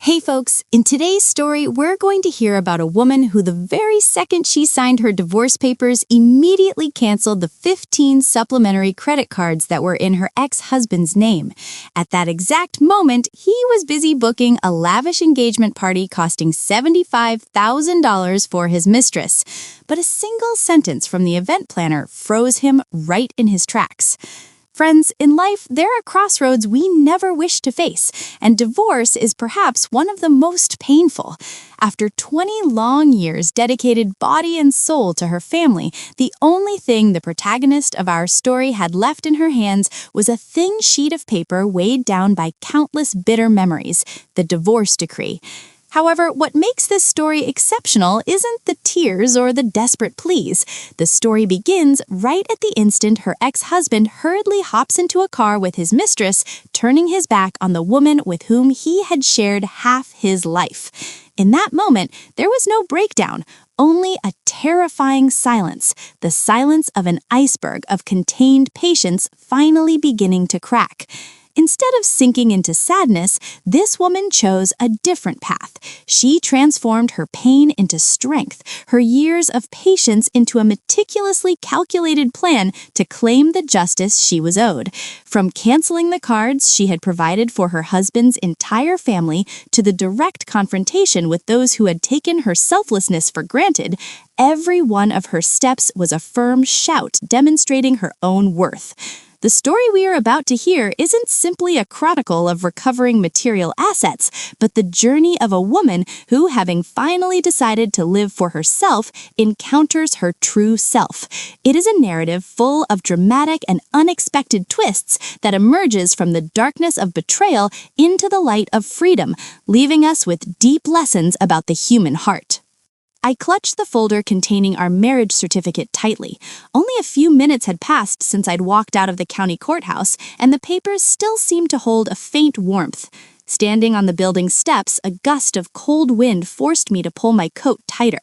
Hey folks, in today's story, we're going to hear about a woman who the very second she signed her divorce papers immediately canceled the 15 supplementary credit cards that were in her ex-husband's name. At that exact moment, he was busy booking a lavish engagement party costing $75,000 for his mistress. But a single sentence from the event planner froze him right in his tracks. Friends, in life, there are crossroads we never wish to face, and divorce is perhaps one of the most painful. After 20 long years dedicated body and soul to her family, the only thing the protagonist of our story had left in her hands was a thin sheet of paper weighed down by countless bitter memories, the divorce decree. However, what makes this story exceptional isn't the tears or the desperate pleas. The story begins right at the instant her ex-husband hurriedly hops into a car with his mistress, turning his back on the woman with whom he had shared half his life. In that moment, there was no breakdown, only a terrifying silence, the silence of an iceberg of contained patience finally beginning to crack. Instead of sinking into sadness, this woman chose a different path. She transformed her pain into strength, her years of patience into a meticulously calculated plan to claim the justice she was owed. From canceling the cards she had provided for her husband's entire family to the direct confrontation with those who had taken her selflessness for granted, every one of her steps was a firm shout demonstrating her own worth. The story we are about to hear isn't simply a chronicle of recovering material assets, but the journey of a woman who, having finally decided to live for herself, encounters her true self. It is a narrative full of dramatic and unexpected twists that emerges from the darkness of betrayal into the light of freedom, leaving us with deep lessons about the human heart. I clutched the folder containing our marriage certificate tightly. Only a few minutes had passed since I'd walked out of the county courthouse, and the papers still seemed to hold a faint warmth. Standing on the building's steps, a gust of cold wind forced me to pull my coat tighter.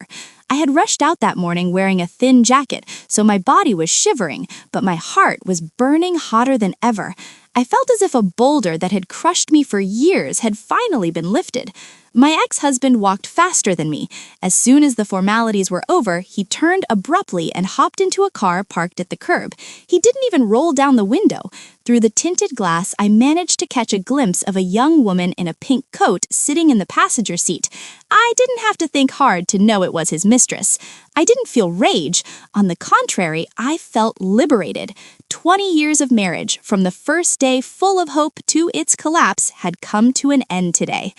I had rushed out that morning wearing a thin jacket, so my body was shivering, but my heart was burning hotter than ever. I felt as if a boulder that had crushed me for years had finally been lifted. My ex-husband walked faster than me. As soon as the formalities were over, he turned abruptly and hopped into a car parked at the curb. He didn't even roll down the window. Through the tinted glass, I managed to catch a glimpse of a young woman in a pink coat sitting in the passenger seat. I didn't have to think hard to know it was his mistress. I didn't feel rage. On the contrary, I felt liberated. 20 years of marriage, from the first day full of hope to its collapse, had come to an end today.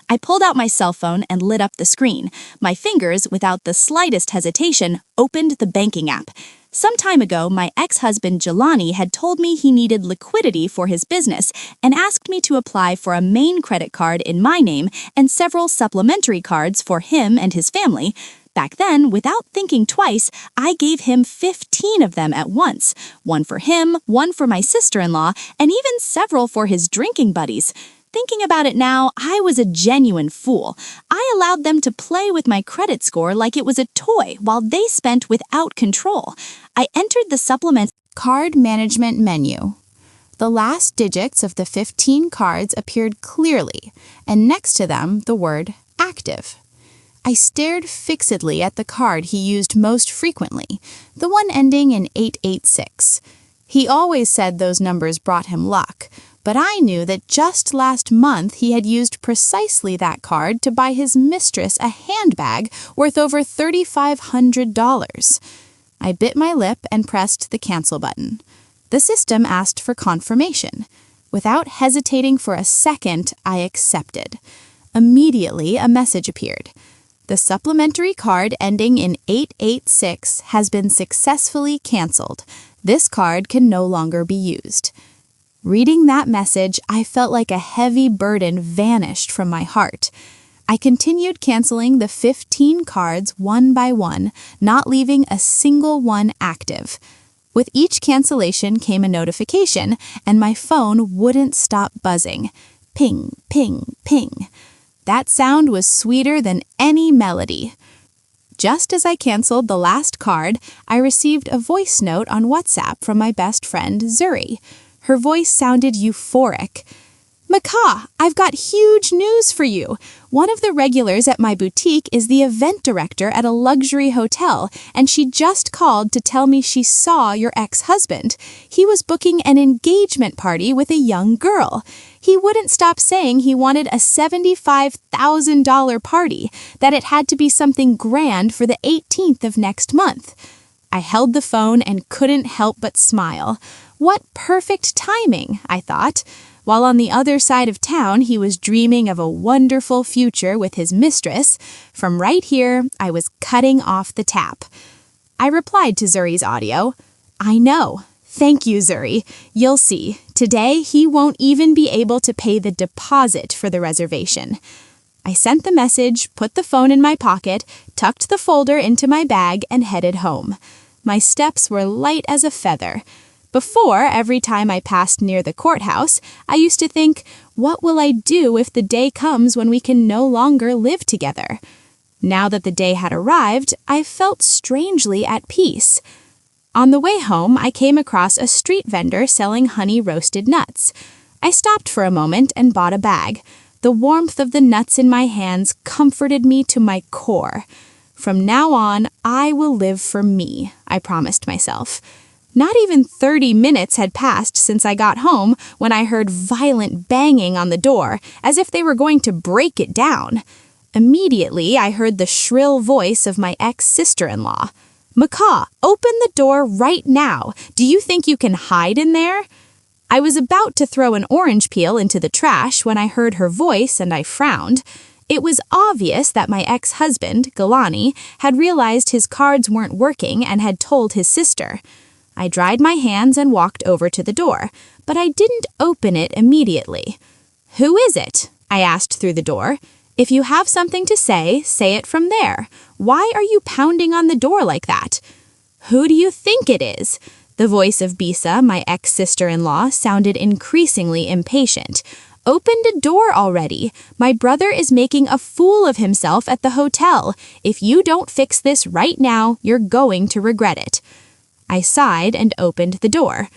I pulled out my cell phone and lit up the screen. My fingers, without the slightest hesitation, opened the banking app. Some time ago, my ex-husband Jelani had told me he needed liquidity for his business and asked me to apply for a main credit card in my name and several supplementary cards for him and his family. Back then, without thinking twice, I gave him 15 of them at once. One for him, one for my sister-in-law, and even several for his drinking buddies. Thinking about it now, I was a genuine fool. I allowed them to play with my credit score like it was a toy while they spent without control. I entered the supplement card management menu. The last digits of the 15 cards appeared clearly, and next to them the word active. I stared fixedly at the card he used most frequently, the one ending in 886. He always said those numbers brought him luck, but I knew that just last month he had used precisely that card to buy his mistress a handbag worth over $3,500. I bit my lip and pressed the cancel button. The system asked for confirmation. Without hesitating for a second, I accepted. Immediately, a message appeared. The supplementary card ending in 886 has been successfully canceled. This card can no longer be used. Reading that message, I felt like a heavy burden vanished from my heart. I continued canceling the 15 cards one by one, not leaving a single one active. With each cancellation came a notification, and my phone wouldn't stop buzzing. Ping, ping, ping. That sound was sweeter than any melody. Just as I canceled the last card, I received a voice note on WhatsApp from my best friend, Zuri. Her voice sounded euphoric. Maka, I've got huge news for you. One of the regulars at my boutique is the event director at a luxury hotel, and she just called to tell me she saw your ex-husband. He was booking an engagement party with a young girl. He wouldn't stop saying he wanted a $75,000 party, that it had to be something grand for the 18th of next month. I held the phone and couldn't help but smile. What perfect timing, I thought. While on the other side of town, he was dreaming of a wonderful future with his mistress. From right here, I was cutting off the tap. I replied to Zuri's audio. I know. Thank you, Zuri. You'll see. Today, he won't even be able to pay the deposit for the reservation. I sent the message, put the phone in my pocket, tucked the folder into my bag, and headed home. My steps were light as a feather. Before, every time I passed near the courthouse, I used to think, what will I do if the day comes when we can no longer live together? Now that the day had arrived, I felt strangely at peace. On the way home, I came across a street vendor selling honey-roasted nuts. I stopped for a moment and bought a bag. The warmth of the nuts in my hands comforted me to my core. From now on, I will live for me, I promised myself. Not even 30 minutes had passed since I got home when I heard violent banging on the door, as if they were going to break it down. Immediately, I heard the shrill voice of my ex-sister-in-law. Maka, open the door right now. Do you think you can hide in there? I was about to throw an orange peel into the trash when I heard her voice and I frowned. It was obvious that my ex-husband, Galani, had realized his cards weren't working and had told his sister. I dried my hands and walked over to the door, but I didn't open it immediately. Who is it? I asked through the door. If you have something to say it from there. Why are you pounding on the door like that? Who do you think it is? The voice of Bisa, my ex-sister-in-law, sounded increasingly impatient. Open the door already. My brother is making a fool of himself at the hotel. If you don't fix this right now, you're going to regret it. I sighed and opened the door.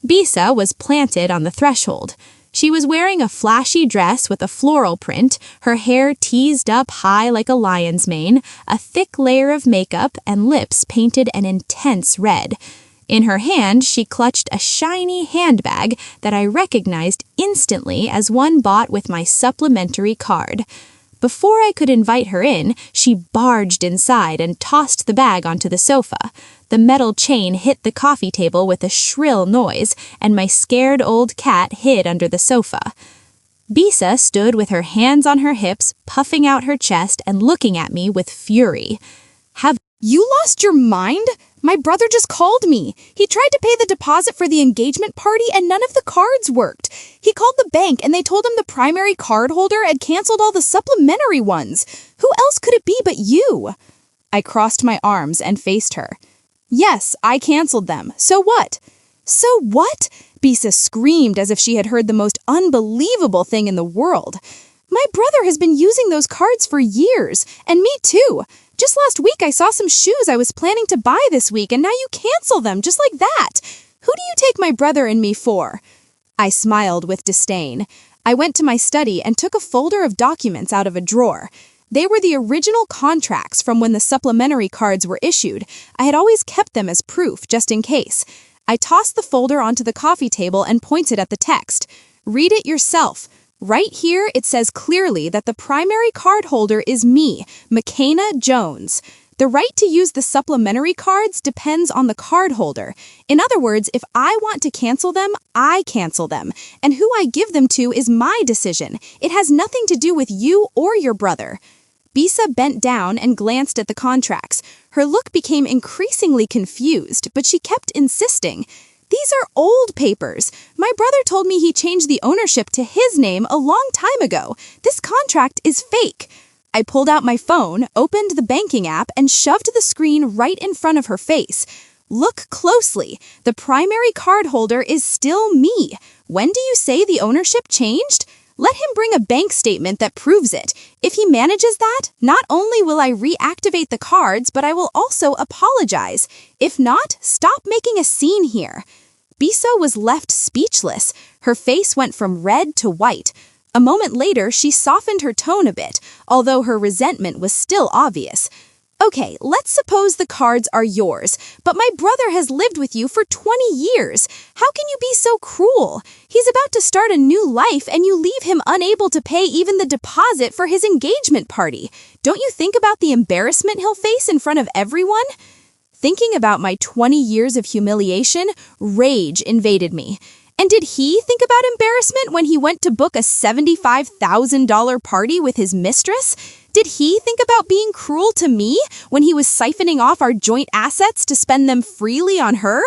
Bisa was planted on the threshold. She was wearing a flashy dress with a floral print, her hair teased up high like a lion's mane, a thick layer of makeup, and lips painted an intense red. In her hand, she clutched a shiny handbag that I recognized instantly as one bought with my supplementary card. Before I could invite her in, she barged inside and tossed the bag onto the sofa. The metal chain hit the coffee table with a shrill noise, and my scared old cat hid under the sofa. Bisa stood with her hands on her hips, puffing out her chest and looking at me with fury. Have you lost your mind? My brother just called me. He tried to pay the deposit for the engagement party and none of the cards worked. He called the bank and they told him the primary card holder had canceled all the supplementary ones. Who else could it be but you? I crossed my arms and faced her. Yes, I canceled them. So what? So what? Bisa screamed as if she had heard the most unbelievable thing in the world. My brother has been using those cards for years, and me too. Just last week I saw some shoes I was planning to buy this week, and now you cancel them just like that. Who do you take my brother and me for? I smiled with disdain. I went to my study and took a folder of documents out of a drawer. They were the original contracts from when the supplementary cards were issued. I had always kept them as proof, just in case. I tossed the folder onto the coffee table and pointed at the text. Read it yourself. Right here, it says clearly that the primary card holder is me, McKenna Jones. The right to use the supplementary cards depends on the card holder. In other words, if I want to cancel them, I cancel them. And who I give them to is my decision. It has nothing to do with you or your brother. Bisa bent down and glanced at the contracts. Her look became increasingly confused, but she kept insisting. These are old papers. My brother told me he changed the ownership to his name a long time ago. This contract is fake. I pulled out my phone, opened the banking app, and shoved the screen right in front of her face. Look closely. The primary card holder is still me. When do you say the ownership changed? Let him bring a bank statement that proves it. If he manages that, not only will I reactivate the cards, but I will also apologize. If not, stop making a scene here. Bisa was left speechless. Her face went from red to white. A moment later, she softened her tone a bit, although her resentment was still obvious. Okay, let's suppose the cards are yours, but my brother has lived with you for 20 years. How can you be so cruel? He's about to start a new life and you leave him unable to pay even the deposit for his engagement party. Don't you think about the embarrassment he'll face in front of everyone? Thinking about my 20 years of humiliation, rage invaded me. And did he think about embarrassment when he went to book a $75,000 party with his mistress? Did he think about being cruel to me when he was siphoning off our joint assets to spend them freely on her?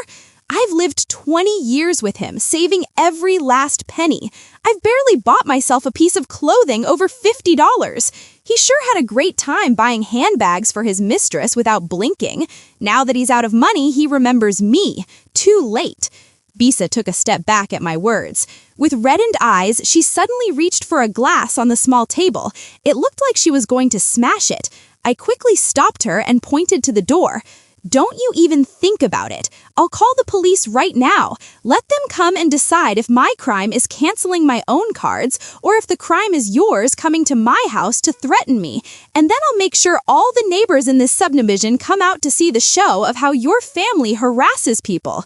I've lived 20 years with him, saving every last penny. I've barely bought myself a piece of clothing over $50. He sure had a great time buying handbags for his mistress without blinking. Now that he's out of money, he remembers me. Too late. Bisa took a step back at my words. With reddened eyes, she suddenly reached for a glass on the small table. It looked like she was going to smash it. I quickly stopped her and pointed to the door. Don't you even think about it. I'll call the police right now. Let them come and decide if my crime is canceling my own cards or if the crime is yours coming to my house to threaten me. And then I'll make sure all the neighbors in this subdivision come out to see the show of how your family harasses people.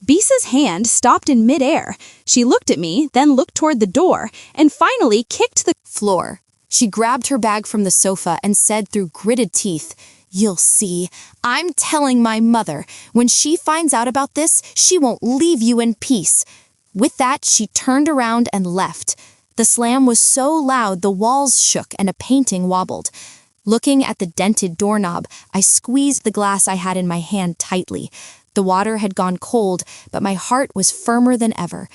Bisa's hand stopped in midair. She looked at me, then looked toward the door, and finally kicked the floor. She grabbed her bag from the sofa and said through gritted teeth, "You'll see. I'm telling my mother. When she finds out about this, she won't leave you in peace." With that, she turned around and left. The slam was so loud the walls shook and a painting wobbled. Looking at the dented doorknob, I squeezed the glass I had in my hand tightly. The water had gone cold, but my heart was firmer than ever.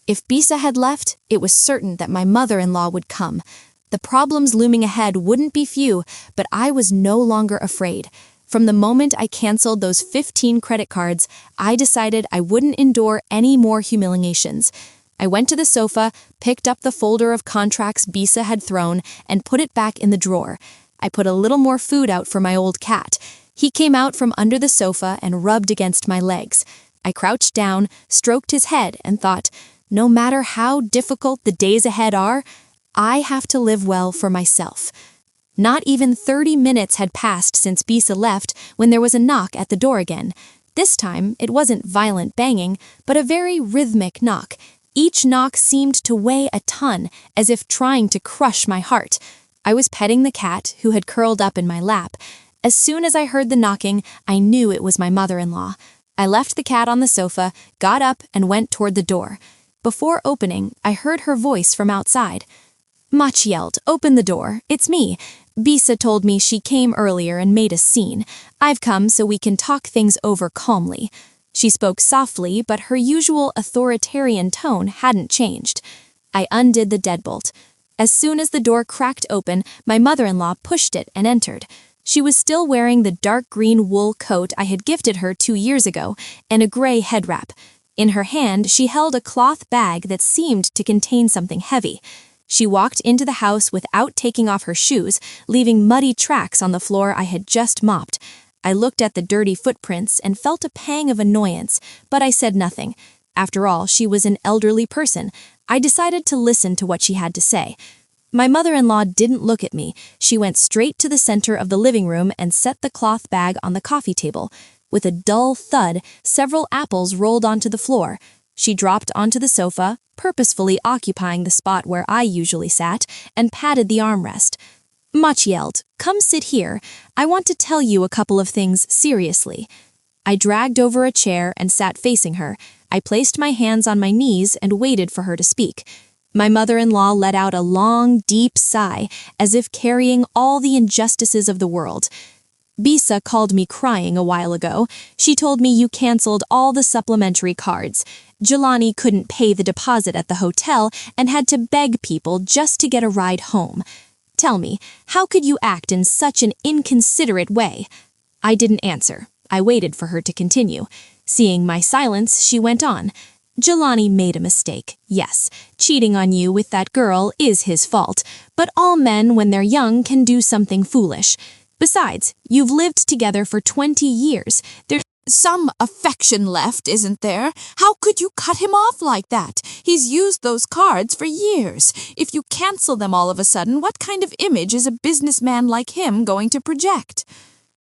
If Bisa had left, it was certain that my mother-in-law would come. The problems looming ahead wouldn't be few, but I was no longer afraid. From the moment I canceled those 15 credit cards, I decided I wouldn't endure any more humiliations. I went to the sofa, picked up the folder of contracts Bisa had thrown, and put it back in the drawer. I put a little more food out for my old cat. He came out from under the sofa and rubbed against my legs. I crouched down, stroked his head, and thought, no matter how difficult the days ahead are, I have to live well for myself. Not even 30 minutes had passed since Bisa left when there was a knock at the door again. This time, it wasn't violent banging, but a very rhythmic knock. Each knock seemed to weigh a ton, as if trying to crush my heart. I was petting the cat, who had curled up in my lap. As soon as I heard the knocking, I knew it was my mother-in-law. I left the cat on the sofa, got up, and went toward the door. Before opening, I heard her voice from outside. Mach yelled, "Open the door. It's me. Bisa told me she came earlier and made a scene. I've come so we can talk things over calmly." She spoke softly, but her usual authoritarian tone hadn't changed. I undid the deadbolt. As soon as the door cracked open, my mother-in-law pushed it and entered. She was still wearing the dark green wool coat I had gifted her 2 years ago, and a gray head wrap. In her hand, she held a cloth bag that seemed to contain something heavy. She walked into the house without taking off her shoes, leaving muddy tracks on the floor I had just mopped. I looked at the dirty footprints and felt a pang of annoyance, but I said nothing. After all, she was an elderly person. I decided to listen to what she had to say. My mother-in-law didn't look at me. She went straight to the center of the living room and set the cloth bag on the coffee table. With a dull thud, several apples rolled onto the floor. She dropped onto the sofa, purposefully occupying the spot where I usually sat, and patted the armrest. Mach yelled, "Come sit here. I want to tell you a couple of things seriously." I dragged over a chair and sat facing her. I placed my hands on my knees and waited for her to speak. My mother-in-law let out a long, deep sigh, as if carrying all the injustices of the world. Bisa called me crying a while ago. She told me you canceled all the supplementary cards. Jelani couldn't pay the deposit at the hotel and had to beg people just to get a ride home. Tell me, how could you act in such an inconsiderate way? I didn't answer. I waited for her to continue. Seeing my silence, she went on. Jelani made a mistake, yes. Cheating on you with that girl is his fault, but all men when they're young can do something foolish. Besides, you've lived together for 20 years. There's some affection left, isn't there? How could you cut him off like that? He's used those cards for years. If you cancel them all of a sudden, what kind of image is a businessman like him going to project?"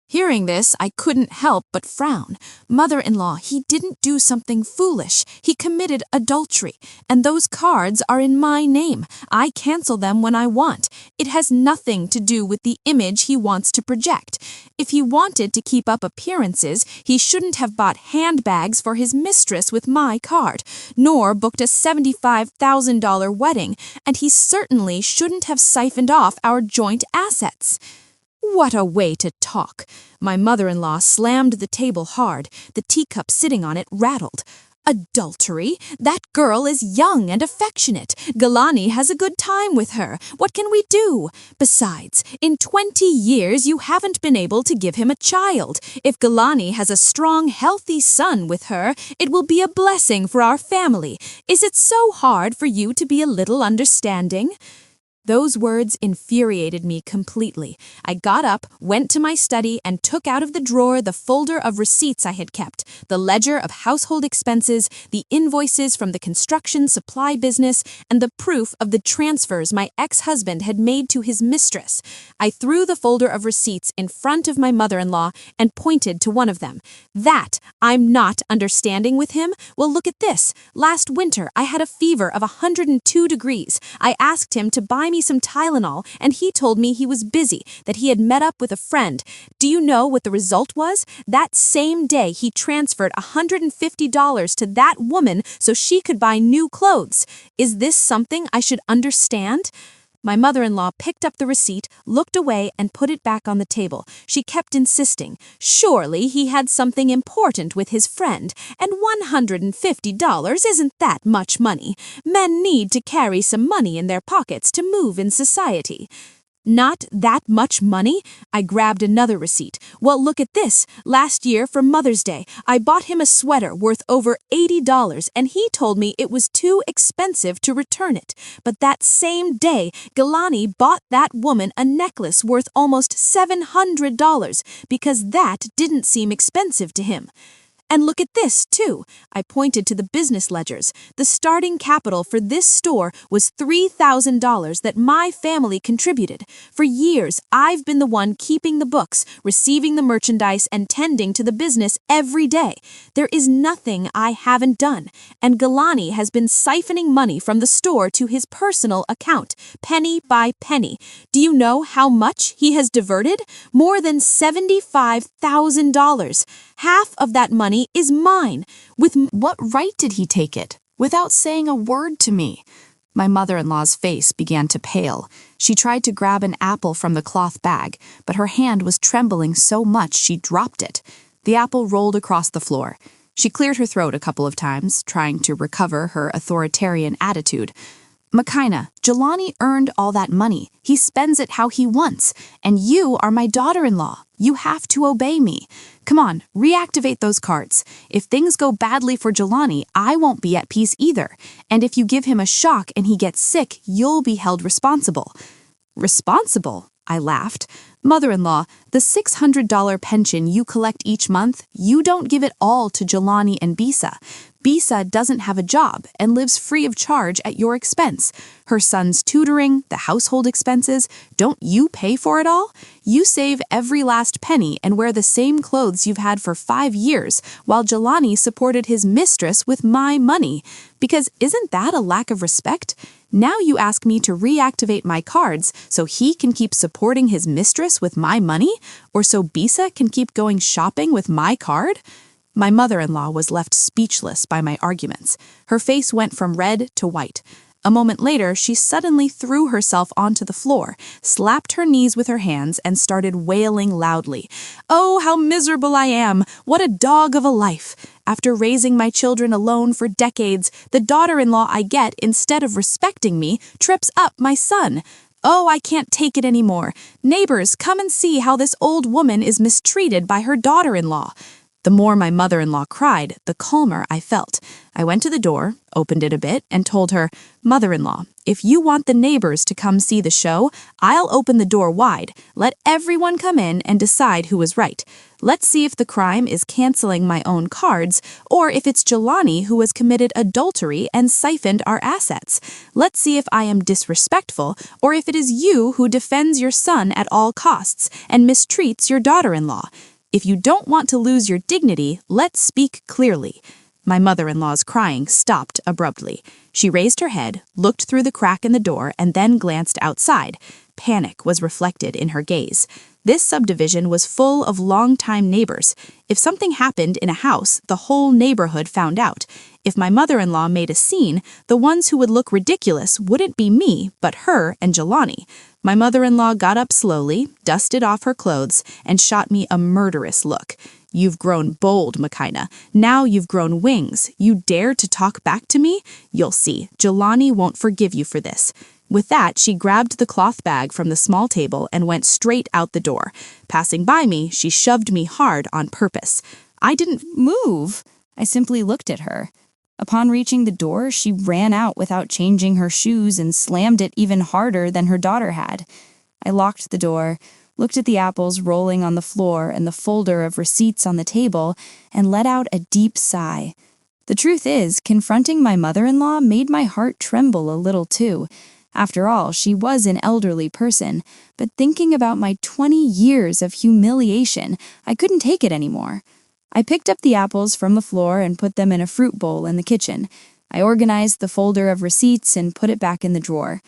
Hearing this, I couldn't help but frown. Mother-in-law, he didn't do something foolish. He committed adultery, and those cards are in my name. I cancel them when I want. It has nothing to do with the image he wants to project. If he wanted to keep up appearances, he shouldn't have bought handbags for his mistress with my card, nor booked a $75,000 wedding, and he certainly shouldn't have siphoned off our joint assets. What a way to talk! My mother-in-law slammed the table hard. The teacup sitting on it rattled. Adultery? That girl is young and affectionate. Galani has a good time with her. What can we do? Besides, in 20 years you haven't been able to give him a child. If Galani has a strong, healthy son with her, it will be a blessing for our family. Is it so hard for you to be a little understanding? Those words infuriated me completely. I got up, went to my study, and took out of the drawer the folder of receipts I had kept, the ledger of household expenses, the invoices from the construction supply business, and the proof of the transfers my ex-husband had made to his mistress. I threw the folder of receipts in front of my mother-in-law and pointed to one of them. "That I'm not understanding with him? Well, look at this. Last winter, I had a fever of 102 degrees. I asked him to buy me some Tylenol, and he told me he was busy, that he had met up with a friend. Do you know what the result was? That same day, he transferred $150 to that woman so she could buy new clothes. Is this something I should understand?" My mother-in-law picked up the receipt, looked away, and put it back on the table. She kept insisting. Surely he had something important with his friend, and $150 isn't that much money. Men need to carry some money in their pockets to move in society. Not that much money? I grabbed another receipt. Well, look at this. Last year for Mother's Day, I bought him a sweater worth over $80, and he told me it was too expensive to return it. But that same day, Galani bought that woman a necklace worth almost $700 because that didn't seem expensive to him. And look at this, too. I pointed to the business ledgers. The starting capital for this store was $3,000 that my family contributed. For years, I've been the one keeping the books, receiving the merchandise, and tending to the business every day. There is nothing I haven't done. And Galani has been siphoning money from the store to his personal account, penny by penny. Do you know how much he has diverted? More than $75,000. Half of that money is mine. With What right did he take it? Without saying a word to me? My mother-in-law's face began to pale. She tried to grab an apple from the cloth bag, but her hand was trembling so much she dropped it. The apple rolled across the floor. She cleared her throat a couple of times, trying to recover her authoritarian attitude. "Makaina, Jelani earned all that money. He spends it how he wants. And you are my daughter-in-law. You have to obey me. Come on, reactivate those cards. If things go badly for Jelani, I won't be at peace either. And if you give him a shock and he gets sick, you'll be held responsible." "Responsible?" I laughed. "Mother-in-law, the $600 pension you collect each month, you don't give it all to Jelani and Bisa. Bisa doesn't have a job and lives free of charge at your expense. Her son's tutoring, the household expenses, don't you pay for it all? You save every last penny and wear the same clothes you've had for 5 years, while Jelani supported his mistress with my money. Because isn't that a lack of respect? Now you ask me to reactivate my cards so he can keep supporting his mistress with my money? Or so Bisa can keep going shopping with my card?" My mother-in-law was left speechless by my arguments. Her face went from red to white. A moment later, she suddenly threw herself onto the floor, slapped her knees with her hands, and started wailing loudly. "Oh, how miserable I am! What a dog of a life! After raising my children alone for decades, the daughter-in-law I get, instead of respecting me, trips up my son. Oh, I can't take it anymore. Neighbors, come and see how this old woman is mistreated by her daughter-in-law." The more my mother-in-law cried, the calmer I felt. I went to the door, opened it a bit, and told her, "Mother-in-law, if you want the neighbors to come see the show, I'll open the door wide. Let everyone come in and decide who was right. Let's see if the crime is canceling my own cards, or if it's Jelani who has committed adultery and siphoned our assets. Let's see if I am disrespectful, or if it is you who defends your son at all costs and mistreats your daughter-in-law. If you don't want to lose your dignity, let's speak clearly." My mother-in-law's crying stopped abruptly. She raised her head, looked through the crack in the door, and then glanced outside. Panic was reflected in her gaze. This subdivision was full of long-time neighbors. If something happened in a house, the whole neighborhood found out. If my mother-in-law made a scene, the ones who would look ridiculous wouldn't be me, but her and Jelani. My mother-in-law got up slowly, dusted off her clothes, and shot me a murderous look. "You've grown bold, Makaina. Now you've grown wings. You dare to talk back to me? You'll see. Jelani won't forgive you for this." With that, she grabbed the cloth bag from the small table and went straight out the door. Passing by me, she shoved me hard on purpose. I didn't Move. I simply looked at her. Upon reaching the door, she ran out without changing her shoes and slammed it even harder than her daughter had. I locked the door, looked at the apples rolling on the floor and the folder of receipts on the table, and let out a deep sigh. The truth is, confronting my mother-in-law made my heart tremble a little too. After all, she was an elderly person, but thinking about my 20 years of humiliation, I couldn't take it anymore. I picked up the apples from the floor and put them in a fruit bowl in the kitchen. I organized the folder of receipts and put it back in the drawer.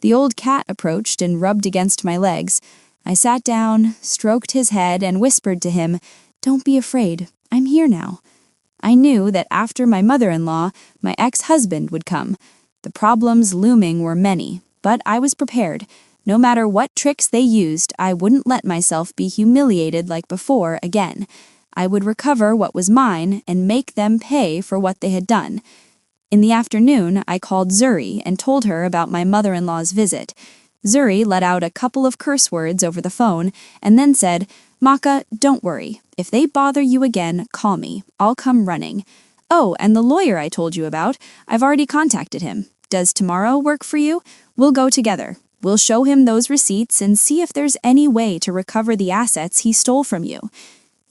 The old cat approached and rubbed against my legs. I sat down, stroked his head, and whispered to him, "Don't be afraid, I'm here now." I knew that after my mother-in-law, my ex-husband would come. The problems looming were many, but I was prepared. No matter what tricks they used, I wouldn't let myself be humiliated like before again. I would recover what was mine and make them pay for what they had done. In the afternoon, I called Zuri and told her about my mother-in-law's visit. Zuri let out a couple of curse words over the phone and then said, "Maka, don't worry. If they bother you again, call me. I'll come running. Oh, and the lawyer I told you about, I've already contacted him. Does tomorrow work for you? We'll go together. We'll show him those receipts and see if there's any way to recover the assets he stole from you."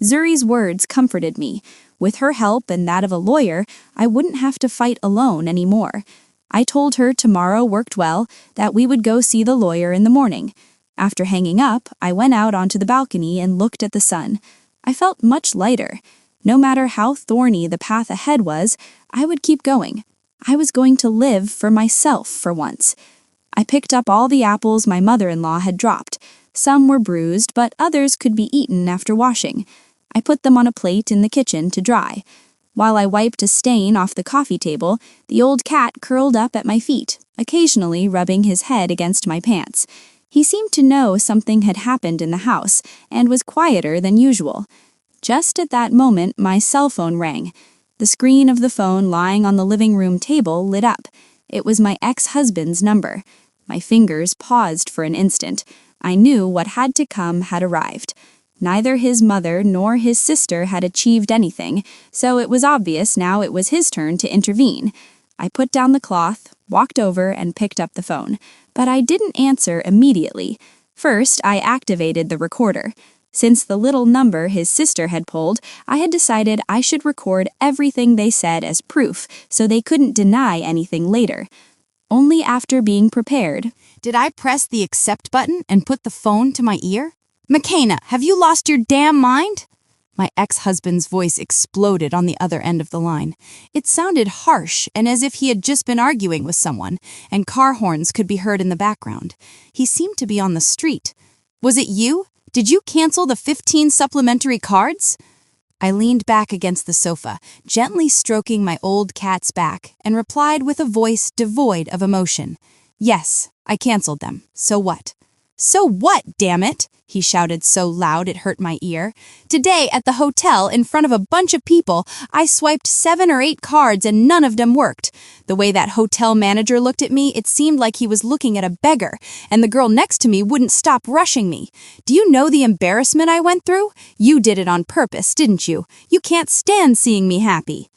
Zuri's words comforted me. With her help and that of a lawyer, I wouldn't have to fight alone anymore. I told her tomorrow worked well, that we would go see the lawyer in the morning. After hanging up, I went out onto the balcony and looked at the sun. I felt much lighter. No matter how thorny the path ahead was, I would keep going. I was going to live for myself for once. I picked up all the apples my mother-in-law had dropped. Some were bruised, but others could be eaten after washing. I put them on a plate in the kitchen to dry. While I wiped a stain off the coffee table, the old cat curled up at my feet, occasionally rubbing his head against my pants. He seemed to know something had happened in the house and was quieter than usual. Just at that moment, my cell phone rang. The screen of the phone lying on the living room table lit up. It was my ex-husband's number. My fingers paused for an instant. I knew what had to come had arrived. Neither his mother nor his sister had achieved anything, so it was obvious now it was his turn to intervene. I put down the cloth, walked over, and picked up the phone. But I didn't answer immediately. First, I activated the recorder. Since the little number his sister had pulled, I had decided I should record everything they said as proof, so they couldn't deny anything later. Only after being prepared Did I press the accept button and put the phone to my ear? "Makaina, have you lost your damn mind?" My ex-husband's voice exploded on the other end of the line. It sounded harsh and as if he had just been arguing with someone, and car horns could be heard in the background. He seemed to be on the street. "Was it you? Did you cancel the 15 supplementary cards?" I leaned back against the sofa, gently stroking my old cat's back, and replied with a voice devoid of emotion. "Yes, I canceled them. So what?" "So what, damn it?" he shouted so loud it hurt my ear. "Today, at the hotel, in front of a bunch of people, I swiped 7 or 8 cards and none of them worked. The way that hotel manager looked at me, it seemed like he was looking at a beggar, and the girl next to me wouldn't stop rushing me. Do you know the embarrassment I went through? You did it on purpose, didn't you? You can't stand seeing me happy."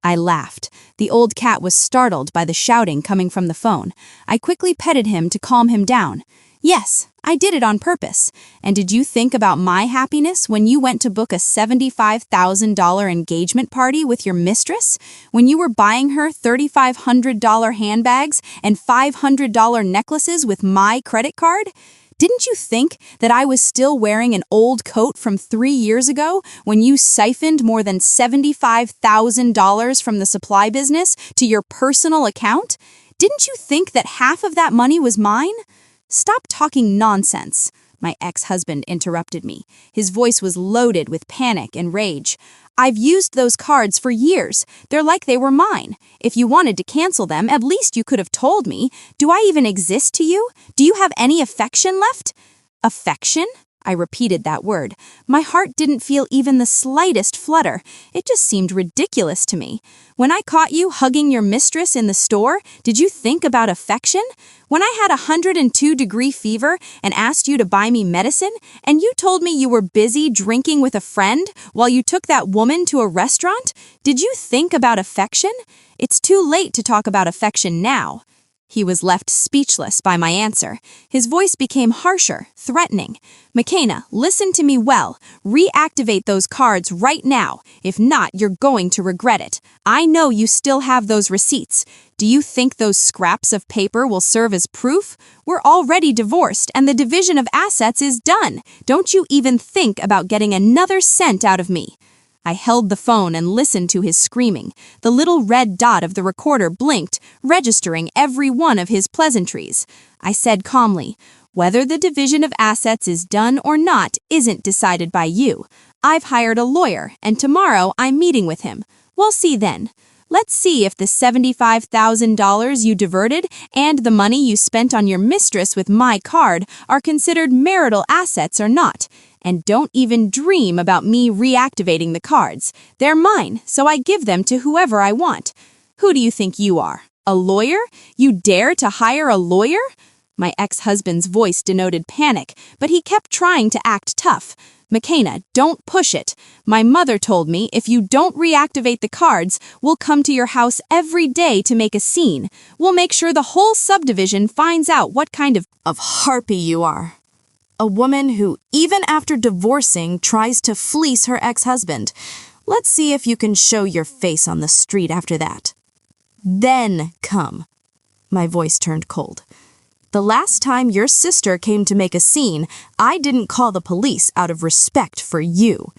I laughed. The old cat was startled by the shouting coming from the phone. I quickly petted him to calm him down. "Yes, I did it on purpose. And did you think about my happiness when you went to book a $75,000 engagement party with your mistress? When you were buying her $3,500 handbags and $500 necklaces with my credit card? Didn't you think that I was still wearing an old coat from 3 years ago when you siphoned more than $75,000 from the supply business to your personal account? Didn't you think that half of that money was mine?" "Stop talking nonsense," my ex-husband interrupted me. His voice was loaded with panic and rage. "I've used those cards for years. They're like they were mine. If you wanted to cancel them, at least you could have told me. Do I even exist to you? Do you have any affection left?" "Affection?" I repeated that word. My heart didn't feel even the slightest flutter. It just seemed ridiculous to me. When I caught you hugging your mistress in the store, did you think about affection? When I had a 102-degree fever and asked you to buy me medicine, and you told me you were busy drinking with a friend while you took that woman to a restaurant, did you think about affection? It's too late to talk about affection now." He was left speechless by my answer. His voice became harsher, threatening. "McKenna, listen to me well. Reactivate those cards right now. If not, you're going to regret it. I know you still have those receipts. Do you think those scraps of paper will serve as proof? We're already divorced, and the division of assets is done. Don't you even think about getting another cent out of me." I held the phone and listened to his screaming. The little red dot of the recorder blinked, registering every one of his pleasantries. I said calmly, "Whether the division of assets is done or not isn't decided by you. I've hired a lawyer, and tomorrow I'm meeting with him. We'll see then. Let's see if the $75,000 you diverted and the money you spent on your mistress with my card are considered marital assets or not. And don't even dream about me reactivating the cards. They're mine, so I give them to whoever I want. Who do you think you are? A lawyer? You dare to hire a lawyer?" My ex-husband's voice denoted panic, but he kept trying to act tough. "McKenna, don't push it. My mother told me if you don't reactivate the cards, we'll come to your house every day to make a scene. We'll make sure the whole subdivision finds out what kind of harpy you are. A woman who, even after divorcing, tries to fleece her ex-husband. Let's see if you can show your face on the street after that. Then come." My voice turned cold. "The last time your sister came to make a scene, I didn't call the police out of respect for you.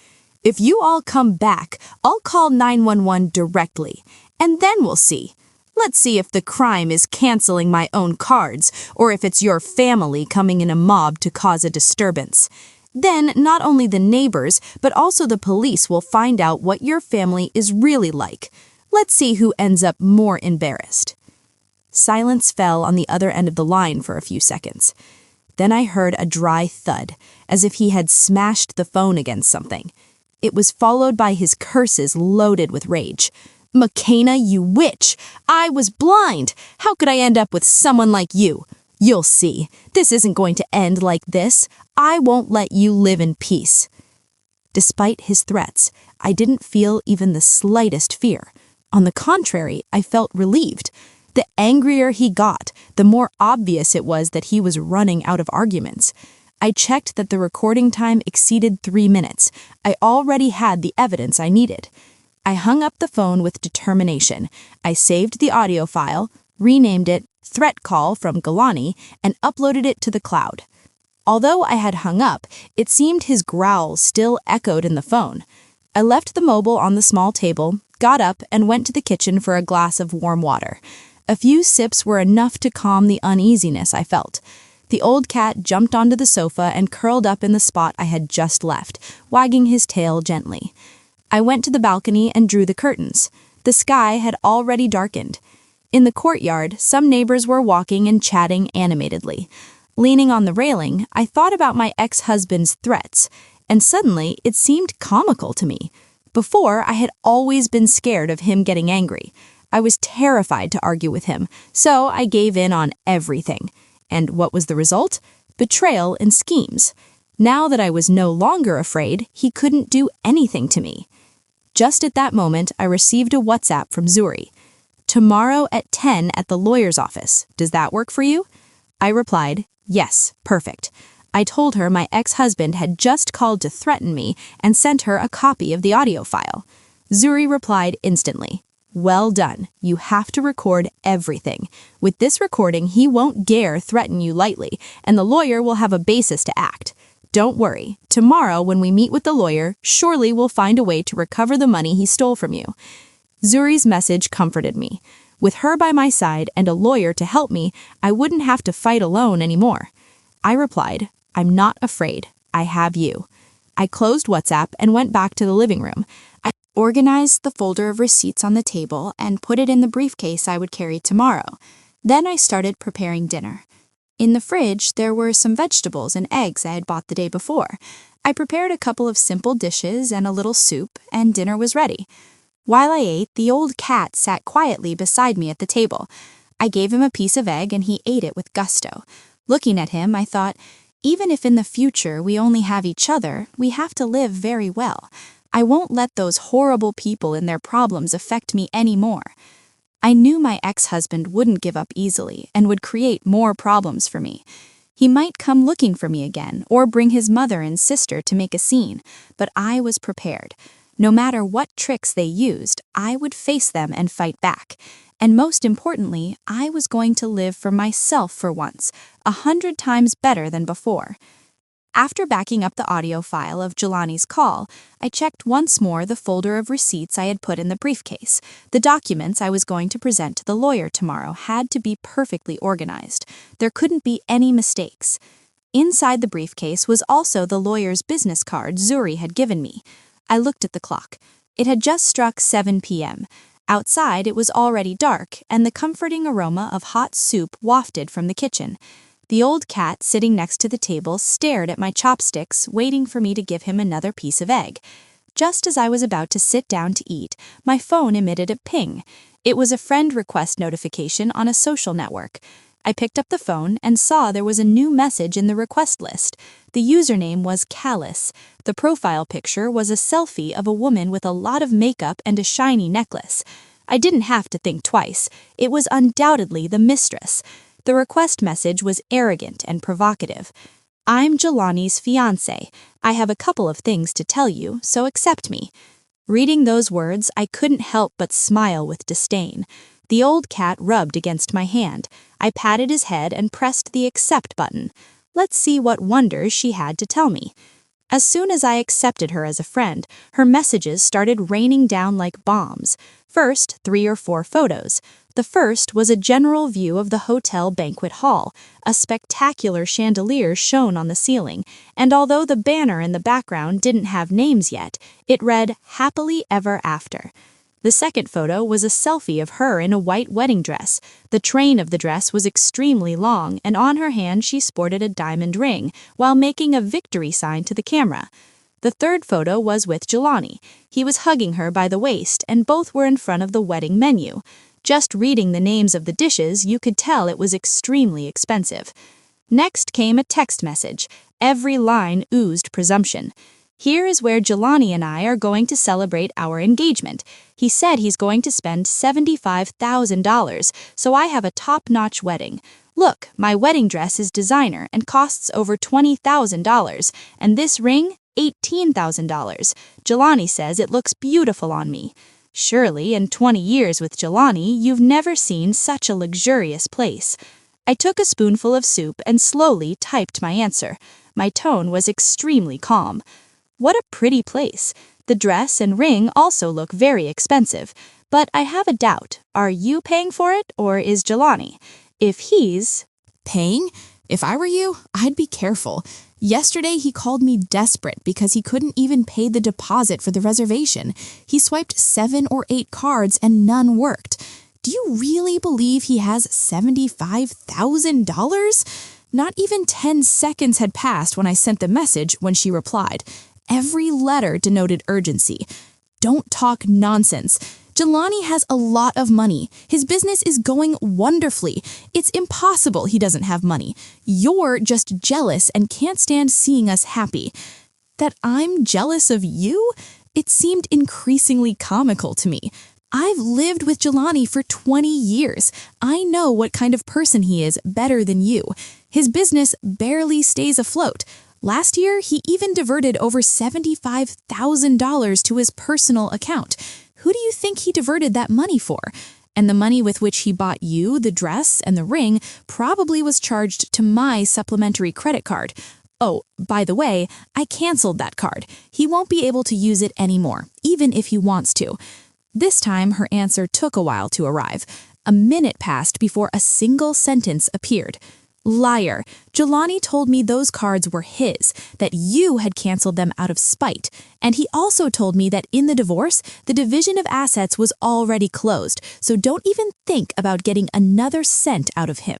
If you all come back, I'll call 911 directly, and then we'll see. Let's see if the crime is canceling my own cards, or if it's your family coming in a mob to cause a disturbance. Then not only the neighbors, but also the police will find out what your family is really like. Let's see who ends up more embarrassed." Silence fell on the other end of the line for a few seconds. Then I heard a dry thud, as if he had smashed the phone against something. It was followed by his curses loaded with rage. "McKenna, you witch! I was blind! How could I end up with someone like you? You'll see. This isn't going to end like this. I won't let you live in peace." Despite his threats, I didn't feel even the slightest fear. On the contrary, I felt relieved. The angrier he got, the more obvious it was that he was running out of arguments. I checked that the recording time exceeded 3 minutes. I already had the evidence I needed. I hung up the phone with determination. I saved the audio file, renamed it Threat Call from Galani, and uploaded it to the cloud. Although I had hung up, it seemed his growls still echoed in the phone. I left the mobile on the small table, got up, and went to the kitchen for a glass of warm water. A few sips were enough to calm the uneasiness I felt. The old cat jumped onto the sofa and curled up in the spot I had just left, wagging his tail gently. I went to the balcony and drew the curtains. The sky had already darkened. In the courtyard, some neighbors were walking and chatting animatedly. Leaning on the railing, I thought about my ex-husband's threats, and suddenly it seemed comical to me. Before, I had always been scared of him getting angry. I was terrified to argue with him, so I gave in on everything. And what was the result? Betrayal and schemes. Now that I was no longer afraid, he couldn't do anything to me. Just at that moment, I received a WhatsApp from Zuri. "Tomorrow at 10 at the lawyer's office. Does that work for you?" I replied, "Yes, perfect." I told her my ex-husband had just called to threaten me and sent her a copy of the audio file. Zuri replied instantly, "Well done. You have to record everything. With this recording, he won't dare threaten you lightly, and the lawyer will have a basis to act. Don't worry. Tomorrow, when we meet with the lawyer, surely we'll find a way to recover the money he stole from you." Zuri's message comforted me. With her by my side and a lawyer to help me, I wouldn't have to fight alone anymore. I replied, "I'm not afraid. I have you." I closed WhatsApp and went back to the living room. I organized the folder of receipts on the table and put it in the briefcase I would carry tomorrow. Then I started preparing dinner. In the fridge, there were some vegetables and eggs I had bought the day before. I prepared a couple of simple dishes and a little soup, and dinner was ready. While I ate, the old cat sat quietly beside me at the table. I gave him a piece of egg and he ate it with gusto. Looking at him, I thought, even if in the future we only have each other, we have to live very well. I won't let those horrible people and their problems affect me anymore. I knew my ex-husband wouldn't give up easily and would create more problems for me. He might come looking for me again or bring his mother and sister to make a scene, but I was prepared. No matter what tricks they used, I would face them and fight back. And most importantly, I was going to live for myself for once, 100 times better than before. After backing up the audio file of Jelani's call, I checked once more the folder of receipts I had put in the briefcase. The documents I was going to present to the lawyer tomorrow had to be perfectly organized. There couldn't be any mistakes. Inside the briefcase was also the lawyer's business card Zuri had given me. I looked at the clock. It had just struck 7 p.m. Outside, it was already dark, and the comforting aroma of hot soup wafted from the kitchen. The old cat sitting next to the table stared at my chopsticks, waiting for me to give him another piece of egg. Just as I was about to sit down to eat, my phone emitted a ping. It was a friend request notification on a social network. I picked up the phone and saw there was a new message in the request list. The username was Callous. The profile picture was a selfie of a woman with a lot of makeup and a shiny necklace. I didn't have to think twice. It was undoubtedly the mistress. The request message was arrogant and provocative. "I'm Jelani's fiancé. I have a couple of things to tell you, so accept me." Reading those words, I couldn't help but smile with disdain. The old cat rubbed against my hand. I patted his head and pressed the accept button. Let's see what wonders she had to tell me. As soon as I accepted her as a friend, her messages started raining down like bombs. First, 3 or 4 photos. The first was a general view of the hotel banquet hall. A spectacular chandelier shone on the ceiling, and although the banner in the background didn't have names yet, it read, "Happily Ever After." The second photo was a selfie of her in a white wedding dress. The train of the dress was extremely long, and on her hand she sported a diamond ring, while making a victory sign to the camera. The third photo was with Jelani. He was hugging her by the waist, and both were in front of the wedding menu. Just reading the names of the dishes, you could tell it was extremely expensive. Next came a text message. Every line oozed presumption. "Here is where Jelani and I are going to celebrate our engagement. He said he's going to spend $75,000, so I have a top-notch wedding. Look, my wedding dress is designer and costs over $20,000, and this ring, $18,000. Jelani says it looks beautiful on me. Surely, in 20 years with Jelani, you've never seen such a luxurious place." I took a spoonful of soup and slowly typed my answer. My tone was extremely calm. What a pretty place. The dress and ring also look very expensive. But I have a doubt. Are you paying for it, or is Jelani? If he's Paying? If I were you, I'd be careful. Yesterday, he called me desperate because he couldn't even pay the deposit for the reservation. He swiped 7 or 8 cards and none worked. Do you really believe he has $75,000? Not even 10 seconds had passed when I sent the message when she replied. Every letter denoted urgency. Don't talk nonsense. Jelani has a lot of money. His business is going wonderfully. It's impossible he doesn't have money. You're just jealous and can't stand seeing us happy. That I'm jealous of you? It seemed increasingly comical to me. I've lived with Jelani for 20 years. I know what kind of person he is better than you. His business barely stays afloat. Last year, he even diverted over $75,000 to his personal account. Who do you think he diverted that money for? And the money with which he bought you, the dress, and the ring probably was charged to my supplementary credit card. Oh, by the way, I canceled that card. He won't be able to use it anymore, even if he wants to. This time, her answer took a while to arrive. A minute passed before a single sentence appeared. Liar. Jelani told me those cards were his, that you had canceled them out of spite. And he also told me that in the divorce, the division of assets was already closed, so don't even think about getting another cent out of him.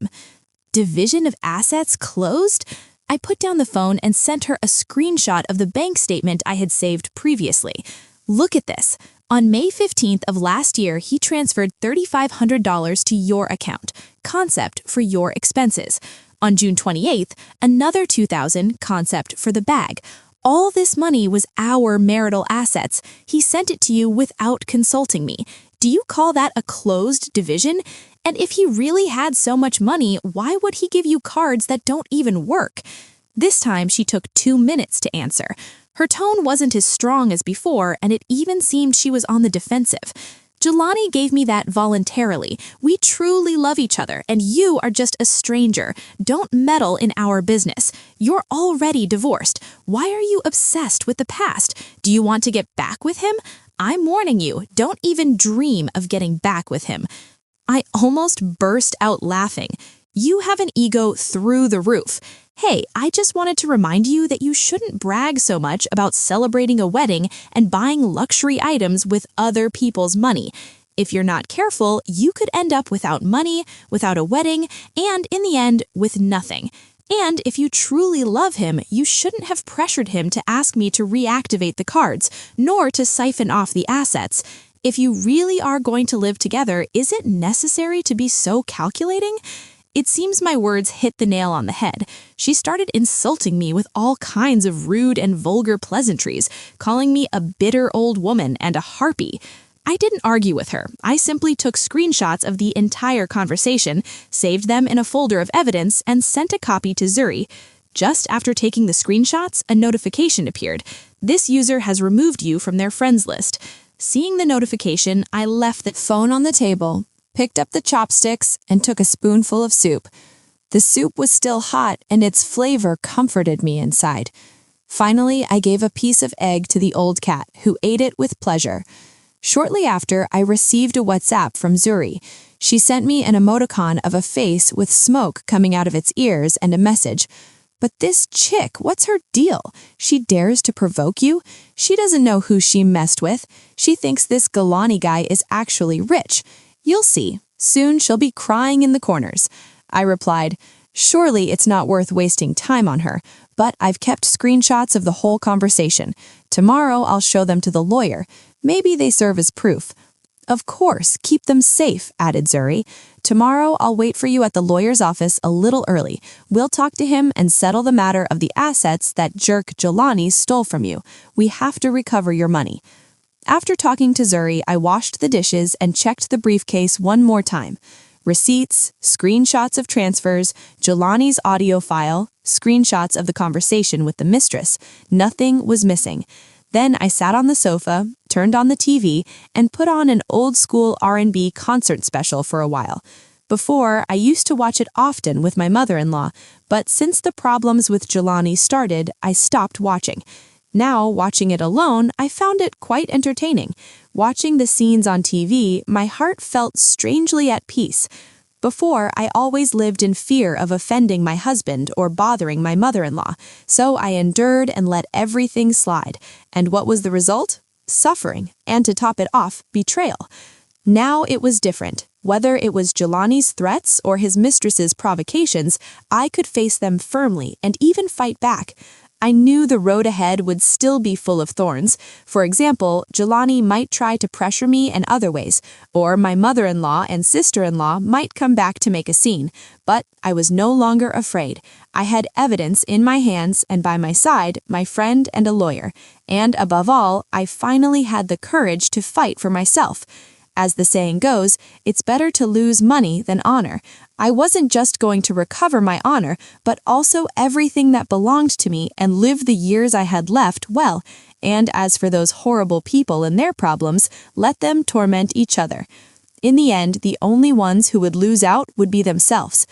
Division of assets closed? I put down the phone and sent her a screenshot of the bank statement I had saved previously. Look at this. On May 15th of last year, he transferred $3,500 to your account, Concept for your expenses. On June 28th, another $2,000, Concept for the bag. All this money was our marital assets. He sent it to you without consulting me. Do you call that a closed division? And if he really had so much money, why would he give you cards that don't even work? This time, she took 2 minutes to answer. Her tone wasn't as strong as before, and it even seemed she was on the defensive. Jelani gave me that voluntarily. We truly love each other, and you are just a stranger. Don't meddle in our business. You're already divorced. Why are you obsessed with the past? Do you want to get back with him? I'm warning you, don't even dream of getting back with him. I almost burst out laughing. You have an ego through the roof. Hey, I just wanted to remind you that you shouldn't brag so much about celebrating a wedding and buying luxury items with other people's money. If you're not careful, you could end up without money, without a wedding, and in the end, with nothing. And if you truly love him, you shouldn't have pressured him to ask me to reactivate the cards, nor to siphon off the assets. If you really are going to live together, is it necessary to be so calculating? It seems my words hit the nail on the head. She started insulting me with all kinds of rude and vulgar pleasantries, calling me a bitter old woman and a harpy. I didn't argue with her. I simply took screenshots of the entire conversation, saved them in a folder of evidence, and sent a copy to Zuri. Just after taking the screenshots, a notification appeared. This user has removed you from their friends list. Seeing the notification, I left the phone on the table, picked up the chopsticks, and took a spoonful of soup. The soup was still hot, and its flavor comforted me inside. Finally, I gave a piece of egg to the old cat, who ate it with pleasure. Shortly after, I received a WhatsApp from Zuri. She sent me an emoticon of a face with smoke coming out of its ears and a message. But this chick, what's her deal? She dares to provoke you? She doesn't know who she messed with. She thinks this Galani guy is actually rich. You'll see. Soon she'll be crying in the corners. I replied, surely it's not worth wasting time on her, but I've kept screenshots of the whole conversation. Tomorrow I'll show them to the lawyer. Maybe they serve as proof. Of course, keep them safe, added Zuri. Tomorrow I'll wait for you at the lawyer's office a little early. We'll talk to him and settle the matter of the assets that jerk Jelani stole from you. We have to recover your money. After talking to Zuri, I washed the dishes and checked the briefcase one more time. Receipts, screenshots of transfers, Jelani's audio file, screenshots of the conversation with the mistress. Nothing was missing. Then I sat on the sofa, turned on the TV, and put on an old-school R&B concert special for a while. Before, I used to watch it often with my mother-in-law, but since the problems with Jelani started, I stopped watching. Now, watching it alone, I found it quite entertaining. Watching the scenes on TV, my heart felt strangely at peace. Before, I always lived in fear of offending my husband or bothering my mother-in-law, so I endured and let everything slide. And what was the result? Suffering, and to top it off, betrayal. Now it was different. Whether it was Jelani's threats or his mistress's provocations, I could face them firmly and even fight back. I knew the road ahead would still be full of thorns. For example, Jelani might try to pressure me in other ways, or my mother-in-law and sister-in-law might come back to make a scene. But I was no longer afraid. I had evidence in my hands and by my side, my friend and a lawyer. And above all, I finally had the courage to fight for myself. As the saying goes, it's better to lose money than honor. I wasn't just going to recover my honor, but also everything that belonged to me and live the years I had left well. And as for those horrible people and their problems, let them torment each other. In the end, the only ones who would lose out would be themselves.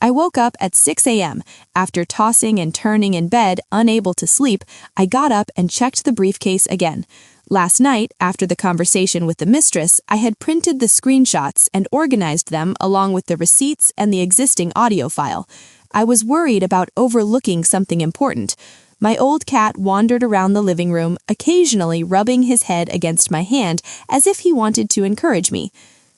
I woke up at 6 a.m. After tossing and turning in bed, unable to sleep, I got up and checked the briefcase again. Last night, after the conversation with the mistress, I had printed the screenshots and organized them along with the receipts and the existing audio file. I was worried about overlooking something important. My old cat wandered around the living room, occasionally rubbing his head against my hand as if he wanted to encourage me.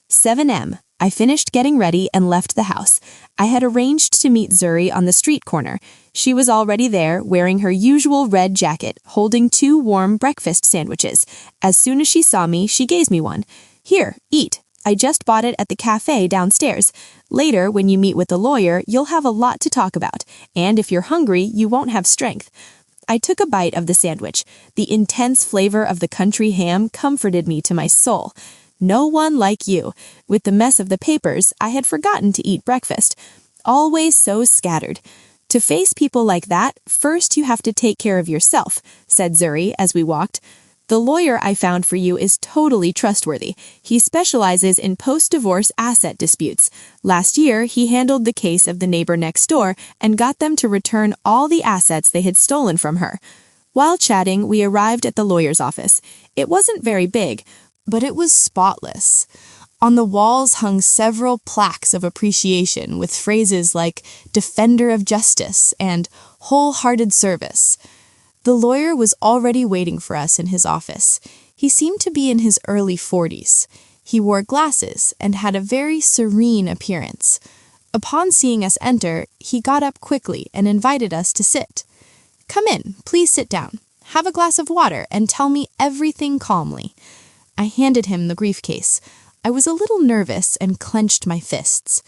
7 a.m. I finished getting ready and left the house. I had arranged to meet Zuri on the street corner. She was already there, wearing her usual red jacket, holding 2 warm breakfast sandwiches. As soon as she saw me, she gave me one. "Here, eat. I just bought it at the cafe downstairs. Later, when you meet with the lawyer, you'll have a lot to talk about. And if you're hungry, you won't have strength." I took a bite of the sandwich. The intense flavor of the country ham comforted me to my soul. No one like you. With the mess of the papers, I had forgotten to eat breakfast. Always so scattered. "To face people like that, first you have to take care of yourself," said Zuri as we walked. "The lawyer I found for you is totally trustworthy. He specializes in post-divorce asset disputes. Last year, he handled the case of the neighbor next door and got them to return all the assets they had stolen from her." While chatting, we arrived at the lawyer's office. It wasn't very big, but it was spotless. On the walls hung several plaques of appreciation with phrases like "defender of justice" and "wholehearted service." The lawyer was already waiting for us in his office. He seemed to be in his early 40s. He wore glasses and had a very serene appearance. Upon seeing us enter, he got up quickly and invited us to sit. "Come in, please sit down. Have a glass of water and tell me everything calmly." I handed him the briefcase. I was a little nervous and clenched my fists.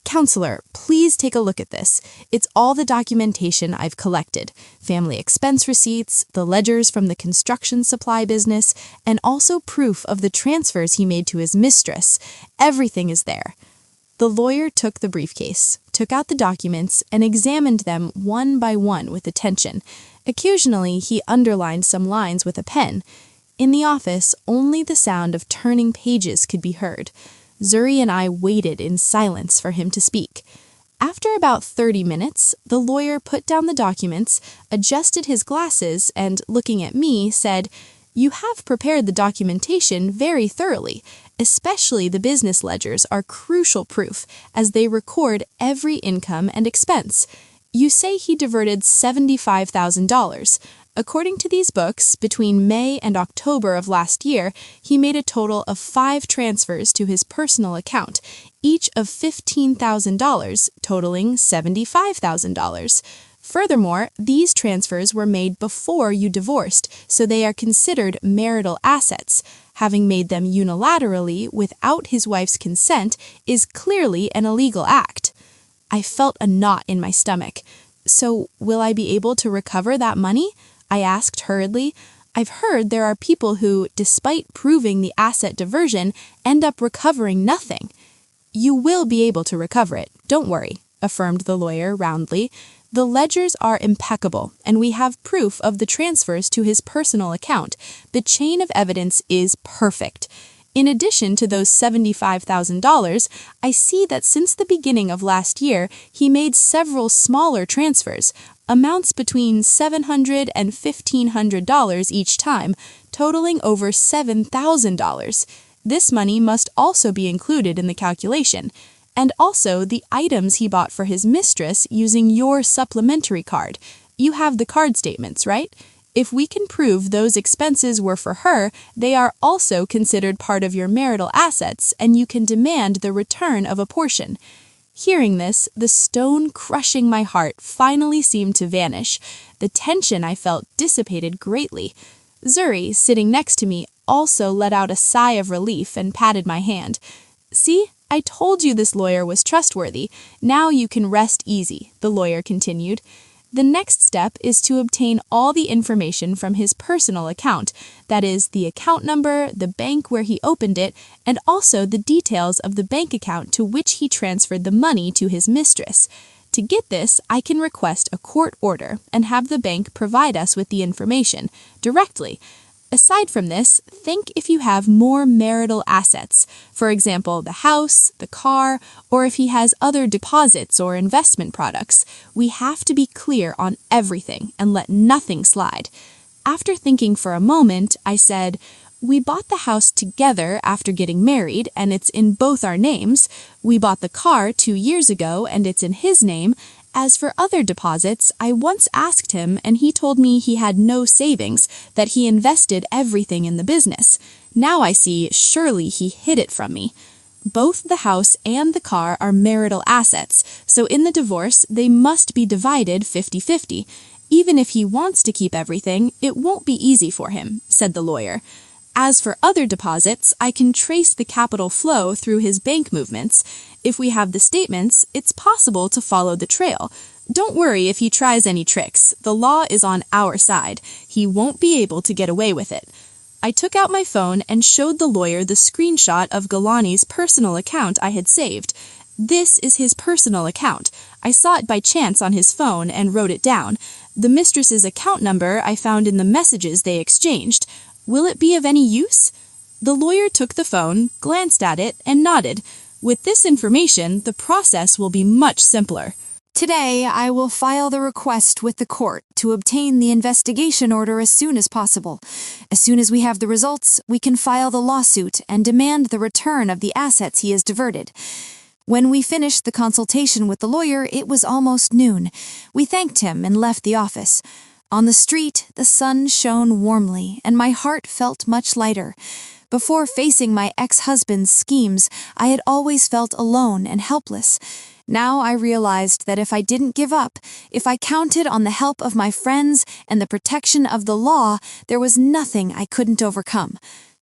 "Counselor, please take a look at this. It's all the documentation I've collected. Family expense receipts, the ledgers from the construction supply business, and also proof of the transfers he made to his mistress. Everything is there." The lawyer took the briefcase, took out the documents, and examined them one by one with attention. Occasionally, he underlined some lines with a pen. In the office, only the sound of turning pages could be heard. Zuri and I waited in silence for him to speak. After about 30 minutes, the lawyer put down the documents, adjusted his glasses, and, looking at me, said, "You have prepared the documentation very thoroughly. Especially the business ledgers are crucial proof, as they record every income and expense. You say he diverted $75,000. According to these books, between May and October of last year, he made a total of 5 transfers to his personal account, each of $15,000, totaling $75,000. Furthermore, these transfers were made before you divorced, so they are considered marital assets. Having made them unilaterally without his wife's consent is clearly an illegal act." I felt a knot in my stomach. "So, will I be able to recover that money?" I asked hurriedly. "I've heard there are people who, despite proving the asset diversion, end up recovering nothing." "You will be able to recover it, don't worry," affirmed the lawyer roundly. "The ledgers are impeccable, and we have proof of the transfers to his personal account. The chain of evidence is perfect. In addition to those $75,000, I see that since the beginning of last year, he made several smaller transfers, amounts between $700 and $1,500 each time, totaling over $7,000. This money must also be included in the calculation, and also the items he bought for his mistress using your supplementary card. You have the card statements, right? If we can prove those expenses were for her, they are also considered part of your marital assets, and you can demand the return of a portion. Hearing this, the stone crushing my heart finally seemed to vanish. The tension I felt dissipated greatly. Zuri, sitting next to me, also let out a sigh of relief and patted my hand. "See, I told you this lawyer was trustworthy. Now you can rest easy," the lawyer continued. "The next step is to obtain all the information from his personal account, that is, the account number, the bank where he opened it, and also the details of the bank account to which he transferred the money to his mistress. To get this, I can request a court order and have the bank provide us with the information directly. Aside from this, think if you have more marital assets, for example, the house, the car, or if he has other deposits or investment products. We have to be clear on everything and let nothing slide." After thinking for a moment, I said, "We bought the house together after getting married, and it's in both our names. We bought the car 2 years ago, and it's in his name. As for other deposits, I once asked him, and he told me he had no savings, that he invested everything in the business. Now I see, surely he hid it from me. Both the house and the car are marital assets, so in the divorce, they must be divided 50-50. Even if he wants to keep everything, it won't be easy for him," said the lawyer. "As for other deposits, I can trace the capital flow through his bank movements. If we have the statements, it's possible to follow the trail. Don't worry if he tries any tricks. The law is on our side. He won't be able to get away with it." I took out my phone and showed the lawyer the screenshot of Galani's personal account I had saved. This is his personal account. I saw it by chance on his phone and wrote it down. The mistress's account number I found in the messages they exchanged. Will it be of any use? The lawyer took the phone, glanced at it, and nodded. With this information, the process will be much simpler. Today, I will file the request with the court to obtain the investigation order as soon as possible. As soon as we have the results, we can file the lawsuit and demand the return of the assets he has diverted. When we finished the consultation with the lawyer, it was almost noon. We thanked him and left the office. On the street, the sun shone warmly, and my heart felt much lighter. Before facing my ex-husband's schemes, I had always felt alone and helpless. Now I realized that if I didn't give up, if I counted on the help of my friends and the protection of the law, there was nothing I couldn't overcome.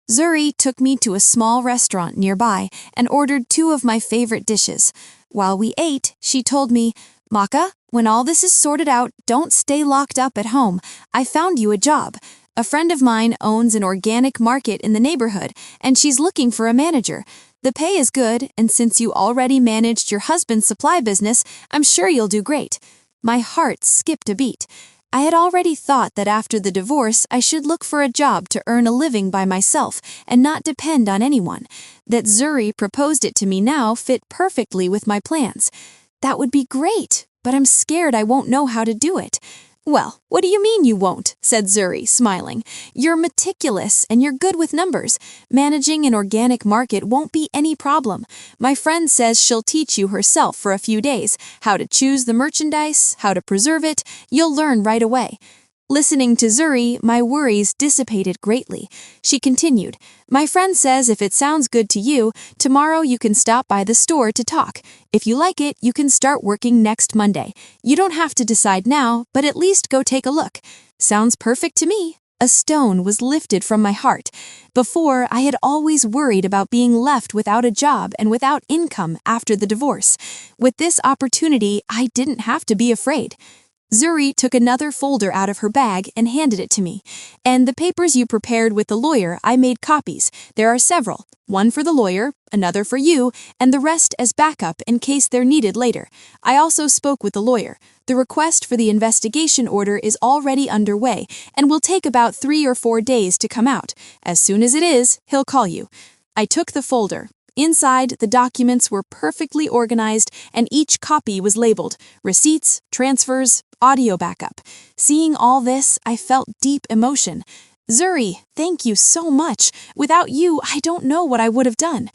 Zuri took me to a small restaurant nearby and ordered 2 of my favorite dishes. While we ate, she told me, "Maka, when all this is sorted out, don't stay locked up at home. I found you a job. A friend of mine owns an organic market in the neighborhood, and she's looking for a manager. The pay is good, and since you already managed your husband's supply business, I'm sure you'll do great." My heart skipped a beat. I had already thought that after the divorce, I should look for a job to earn a living by myself and not depend on anyone. That Zuri proposed it to me now fit perfectly with my plans. That would be great, but I'm scared I won't know how to do it. "Well, what do you mean you won't?" said Zuri, smiling. "You're meticulous and you're good with numbers. Managing an organic market won't be any problem. My friend says she'll teach you herself for a few days. How to choose the merchandise, how to preserve it, you'll learn right away." Listening to Zuri, my worries dissipated greatly. She continued, "My friend says if it sounds good to you, tomorrow you can stop by the store to talk. If you like it, you can start working next Monday. You don't have to decide now, but at least go take a look." Sounds perfect to me. A stone was lifted from my heart. Before, I had always worried about being left without a job and without income after the divorce. With this opportunity, I didn't have to be afraid. Zuri took another folder out of her bag and handed it to me. "And the papers you prepared with the lawyer, I made copies. There are several. One for the lawyer, another for you, and the rest as backup in case they're needed later. I also spoke with the lawyer. The request for the investigation order is already underway and will take about 3 or 4 days to come out. As soon as it is, he'll call you." I took the folder. Inside, the documents were perfectly organized and each copy was labeled receipts, transfers, audio backup. Seeing all this, I felt deep emotion. "Zuri, thank you so much. Without you, I don't know what I would have done."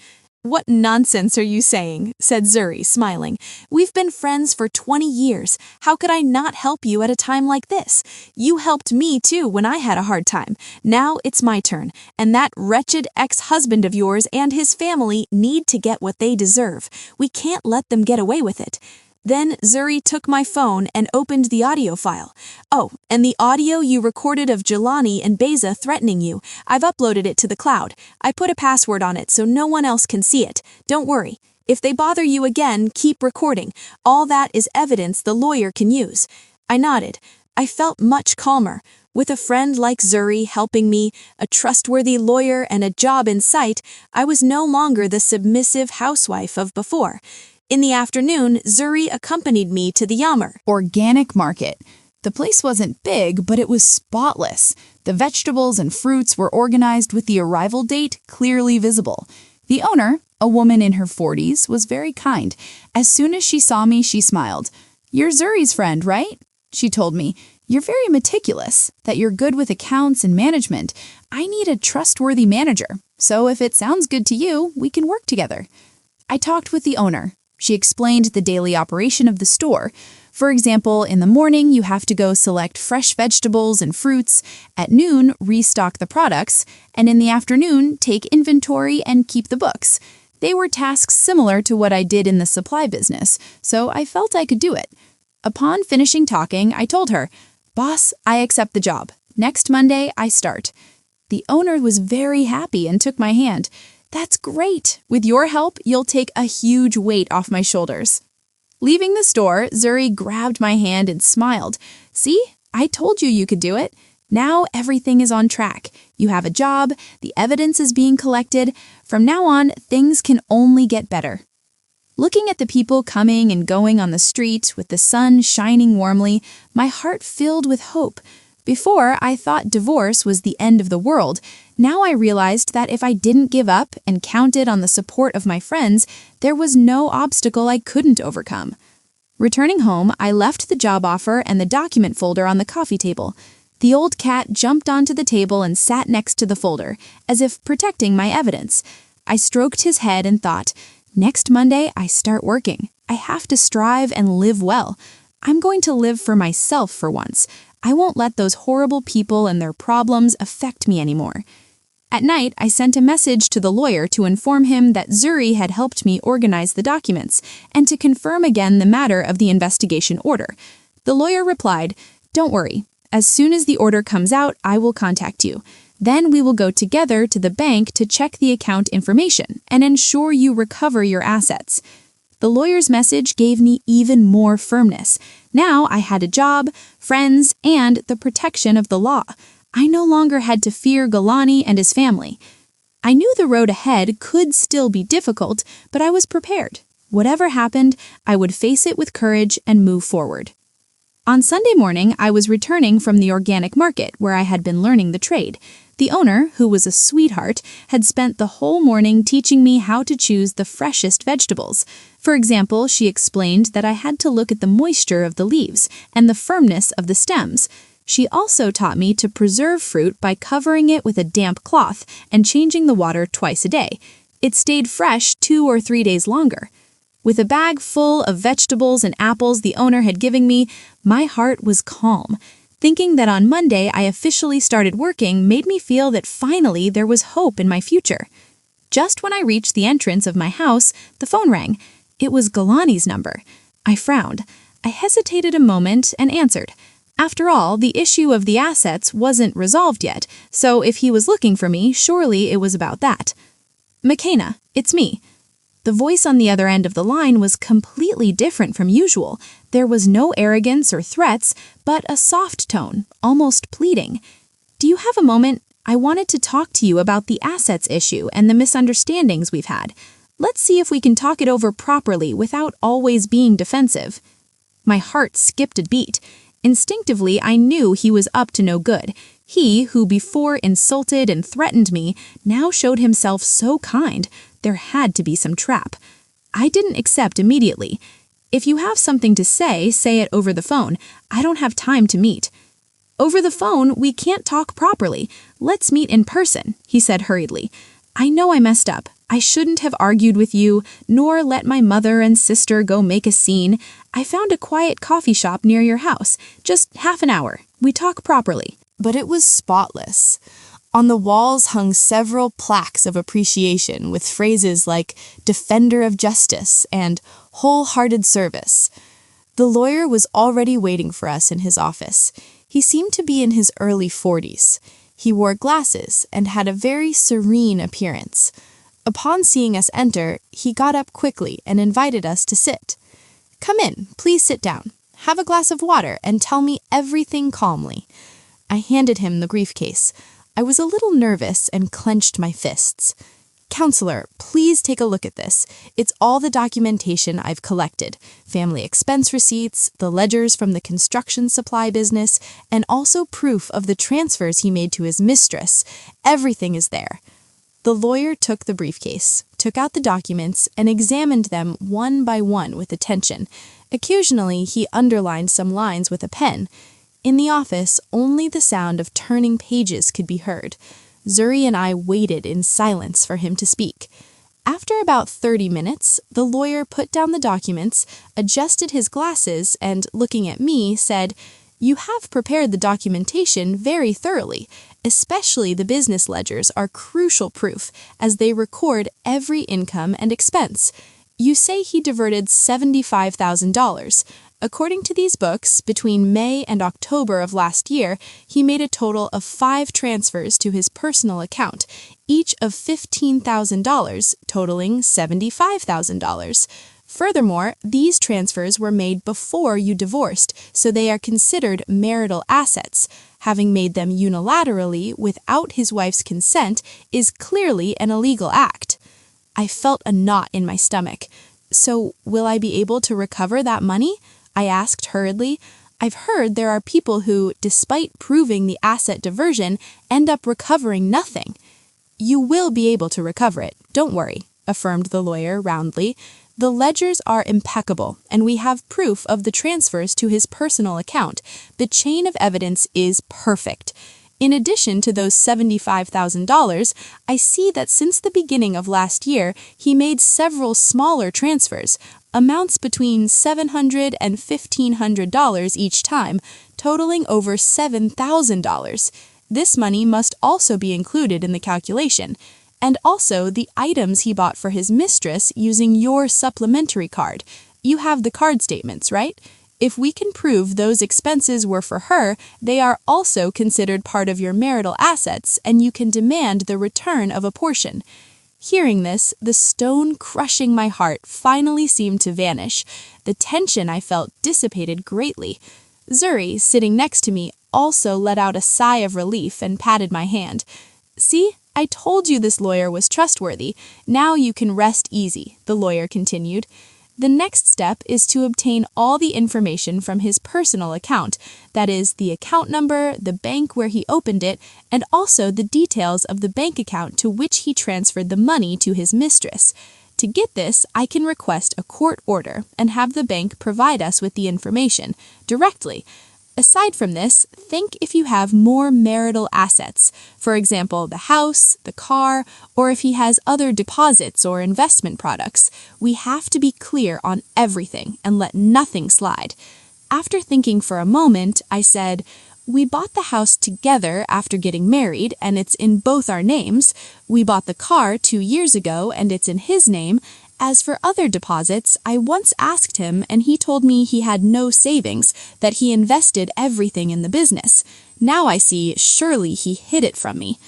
"What nonsense are you saying?" said Zuri, smiling. "We've been friends for 20 years. How could I not help you at a time like this? You helped me too when I had a hard time. Now it's my turn, and that wretched ex-husband of yours and his family need to get what they deserve. We can't let them get away with it." Then Zuri took my phone and opened the audio file. "Oh, and the audio you recorded of Jelani and Beza threatening you. I've uploaded it to the cloud. I put a password on it so no one else can see it. Don't worry. If they bother you again, keep recording. All that is evidence the lawyer can use." I nodded. I felt much calmer. With a friend like Zuri helping me, a trustworthy lawyer, and a job in sight, I was no longer the submissive housewife of before. In the afternoon, Zuri accompanied me to the Yammer. Organic market. The place wasn't big, but it was spotless. The vegetables and fruits were organized with the arrival date clearly visible. The owner, a woman in her 40s, was very kind. As soon as she saw me, she smiled. "You're Zuri's friend, right?" She told me. "You're very meticulous, that you're good with accounts and management. I need a trustworthy manager, so if it sounds good to you, we can work together." I talked with the owner. She explained the daily operation of the store. For example, in the morning, you have to go select fresh vegetables and fruits. At noon, restock the products. And in the afternoon, take inventory and keep the books. They were tasks similar to what I did in the supply business, so I felt I could do it. Upon finishing talking, I told her, "Boss, I accept the job. Next Monday, I start." The owner was very happy and took my hand. "That's great. With your help, you'll take a huge weight off my shoulders." Leaving the store, Zuri grabbed my hand and smiled. "See, I told you you could do it. Now everything is on track. You have a job, the evidence is being collected. From now on, things can only get better." Looking at the people coming and going on the street with the sun shining warmly, my heart filled with hope. Before, I thought divorce was the end of the world. Now I realized that if I didn't give up and counted on the support of my friends, there was no obstacle I couldn't overcome. Returning home, I left the job offer and the document folder on the coffee table. The old cat jumped onto the table and sat next to the folder, as if protecting my evidence. I stroked his head and thought, next Monday I start working. I have to strive and live well. I'm going to live for myself for once. I won't let those horrible people and their problems affect me anymore. At night, I sent a message to the lawyer to inform him that Zuri had helped me organize the documents and to confirm again the matter of the investigation order. The lawyer replied, "Don't worry. As soon as the order comes out, I will contact you. Then we will go together to the bank to check the account information and ensure you recover your assets." The lawyer's message gave me even more firmness. Now I had a job, friends, and the protection of the law. I no longer had to fear Galani and his family. I knew the road ahead could still be difficult, but I was prepared. Whatever happened, I would face it with courage and move forward. On Sunday morning, I was returning from the organic market where I had been learning the trade. The owner, who was a sweetheart, had spent the whole morning teaching me how to choose the freshest vegetables. For example, she explained that I had to look at the moisture of the leaves and the firmness of the stems. She also taught me to preserve fruit by covering it with a damp cloth and changing the water twice a day. It stayed fresh 2 or 3 days longer. With a bag full of vegetables and apples the owner had given me, my heart was calm. Thinking that on Monday I officially started working made me feel that finally there was hope in my future. Just when I reached the entrance of my house, the phone rang. It was Galani's number. I frowned. I hesitated a moment and answered. After all, the issue of the assets wasn't resolved yet, so if he was looking for me, surely it was about that. "McKenna, it's me." The voice on the other end of the line was completely different from usual. There was no arrogance or threats, but a soft tone, almost pleading. "Do you have a moment? I wanted to talk to you about the assets issue and the misunderstandings we've had. Let's see if we can talk it over properly without always being defensive." My heart skipped a beat. Instinctively, I knew he was up to no good. He, who before insulted and threatened me, now showed himself so kind. There had to be some trap. I didn't accept immediately. "If you have something to say it over the phone. I don't have time to meet." "Over the phone, we can't talk properly. Let's meet in person," he said hurriedly. I know I messed up. I shouldn't have argued with you, nor let my mother and sister go make a scene. I found a quiet coffee shop near your house, just half an hour. We talk properly." But it was spotless. On the walls hung several plaques of appreciation with phrases like "defender of justice" and "wholehearted service." The lawyer was already waiting for us in his office. He seemed to be in his early 40s. He wore glasses and had a very serene appearance. Upon seeing us enter, he got up quickly and invited us to sit. "Come in, please sit down. Have a glass of water and tell me everything calmly." I handed him the briefcase. I was a little nervous and clenched my fists. "Counselor, please take a look at this. It's all the documentation I've collected. Family expense receipts, the ledgers from the construction supply business, and also proof of the transfers he made to his mistress. Everything is there." The lawyer took the briefcase, took out the documents, and examined them one by one with attention. Occasionally, he underlined some lines with a pen. In the office, only the sound of turning pages could be heard. Zuri and I waited in silence for him to speak. After about 30 minutes, the lawyer put down the documents, adjusted his glasses, and, looking at me, said, "You have prepared the documentation very thoroughly. Especially the business ledgers are crucial proof, as they record every income and expense. You say he diverted $75,000. According to these books, between May and October of last year, he made a total of 5 transfers to his personal account, each of $15,000, totaling $75,000. Furthermore, these transfers were made before you divorced, so they are considered marital assets. Having made them unilaterally without his wife's consent is clearly an illegal act." I felt a knot in my stomach. "So, will I be able to recover that money?" I asked hurriedly. "I've heard there are people who, despite proving the asset diversion, end up recovering nothing." "You will be able to recover it, don't worry," affirmed the lawyer roundly. "The ledgers are impeccable, and we have proof of the transfers to his personal account. The chain of evidence is perfect. In addition to those $75,000, I see that since the beginning of last year, he made several smaller transfers, amounts between $700 and $1,500 each time, totaling over $7,000. This money must also be included in the calculation, and also the items he bought for his mistress using your supplementary card. You have the card statements, right? If we can prove those expenses were for her, they are also considered part of your marital assets, and you can demand the return of a portion." Hearing this, the stone crushing my heart finally seemed to vanish. The tension I felt dissipated greatly. Zuri, sitting next to me, also let out a sigh of relief and patted my hand. "See? I told you this lawyer was trustworthy. Now you can rest easy," the lawyer continued. "The next step is to obtain all the information from his personal account, that is, the account number, the bank where he opened it, and also the details of the bank account to which he transferred the money to his mistress. To get this, I can request a court order and have the bank provide us with the information directly. Aside from this, think if you have more marital assets, for example, the house, the car, or if he has other deposits or investment products. We have to be clear on everything and let nothing slide." After thinking for a moment, I said, "We bought the house together after getting married, and it's in both our names. We bought the car 2 years ago, and it's in his name. As for other deposits, I once asked him, and he told me he had no savings, that he invested everything in the business. Now I see, surely he hid it from me.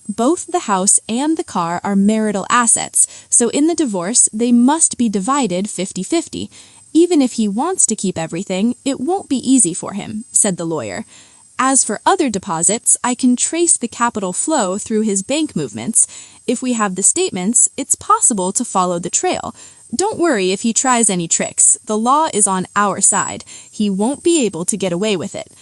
Both the house and the car are marital assets, so in the divorce, they must be divided 50-50. Even if he wants to keep everything, it won't be easy for him," said the lawyer. "As for other deposits, I can trace the capital flow through his bank movements. If we have the statements, it's possible to follow the trail. Don't worry if he tries any tricks. The law is on our side. He won't be able to get away with it."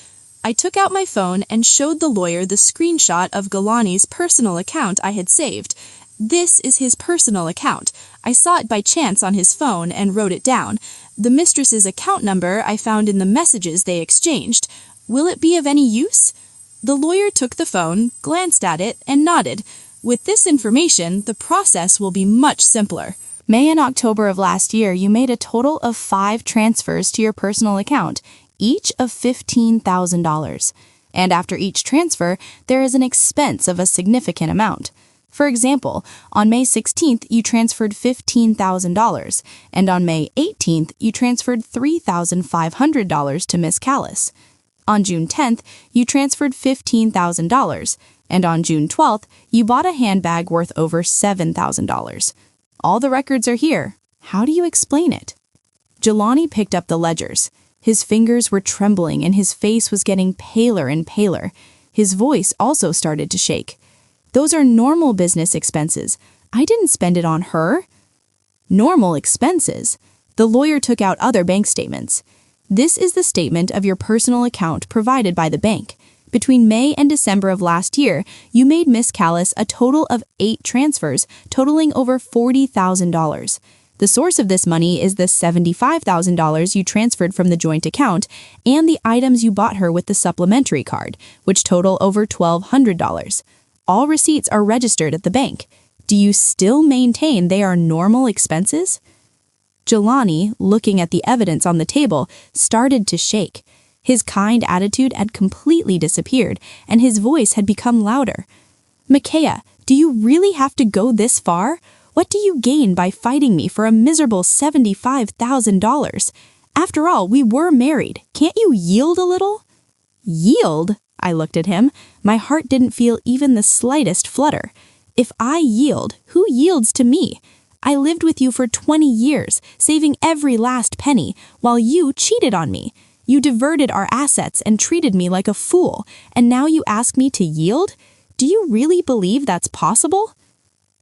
I took out my phone and showed the lawyer the screenshot of Galani's personal account I had saved. This is his personal account. I saw it by chance on his phone and wrote it down. The mistress's account number I found in the messages they exchanged. Will it be of any use? The lawyer took the phone, glanced at it, and nodded. With this information, the process will be much simpler. May and October of last year, you made a total of 5 transfers to your personal account, each of $15,000. And after each transfer, there is an expense of a significant amount. For example, on May 16th, you transferred $15,000, and on May 18th, you transferred $3,500 to Miss Callis. On June 10th, you transferred $15,000, and on June 12th, you bought a handbag worth over $7,000. All the records are here. How do you explain it? Jelani picked up the ledgers. His fingers were trembling and his face was getting paler and paler. His voice also started to shake. Those are normal business expenses. I didn't spend it on her. Normal expenses? The lawyer took out other bank statements. This is the statement of your personal account provided by the bank. Between May and December of last year, you made Miss Callis a total of 8 transfers, totaling over $40,000. The source of this money is the $75,000 you transferred from the joint account and the items you bought her with the supplementary card, which total over $1,200. All receipts are registered at the bank. Do you still maintain they are normal expenses? Jelani, looking at the evidence on the table, started to shake. His kind attitude had completely disappeared, and his voice had become louder. Micaiah, do you really have to go this far? What do you gain by fighting me for a miserable $75,000? After all, we were married. Can't you yield a little? Yield? I looked at him. My heart didn't feel even the slightest flutter. If I yield, who yields to me? I lived with you for 20 years, saving every last penny, while you cheated on me. You diverted our assets and treated me like a fool, and now you ask me to yield? Do you really believe that's possible?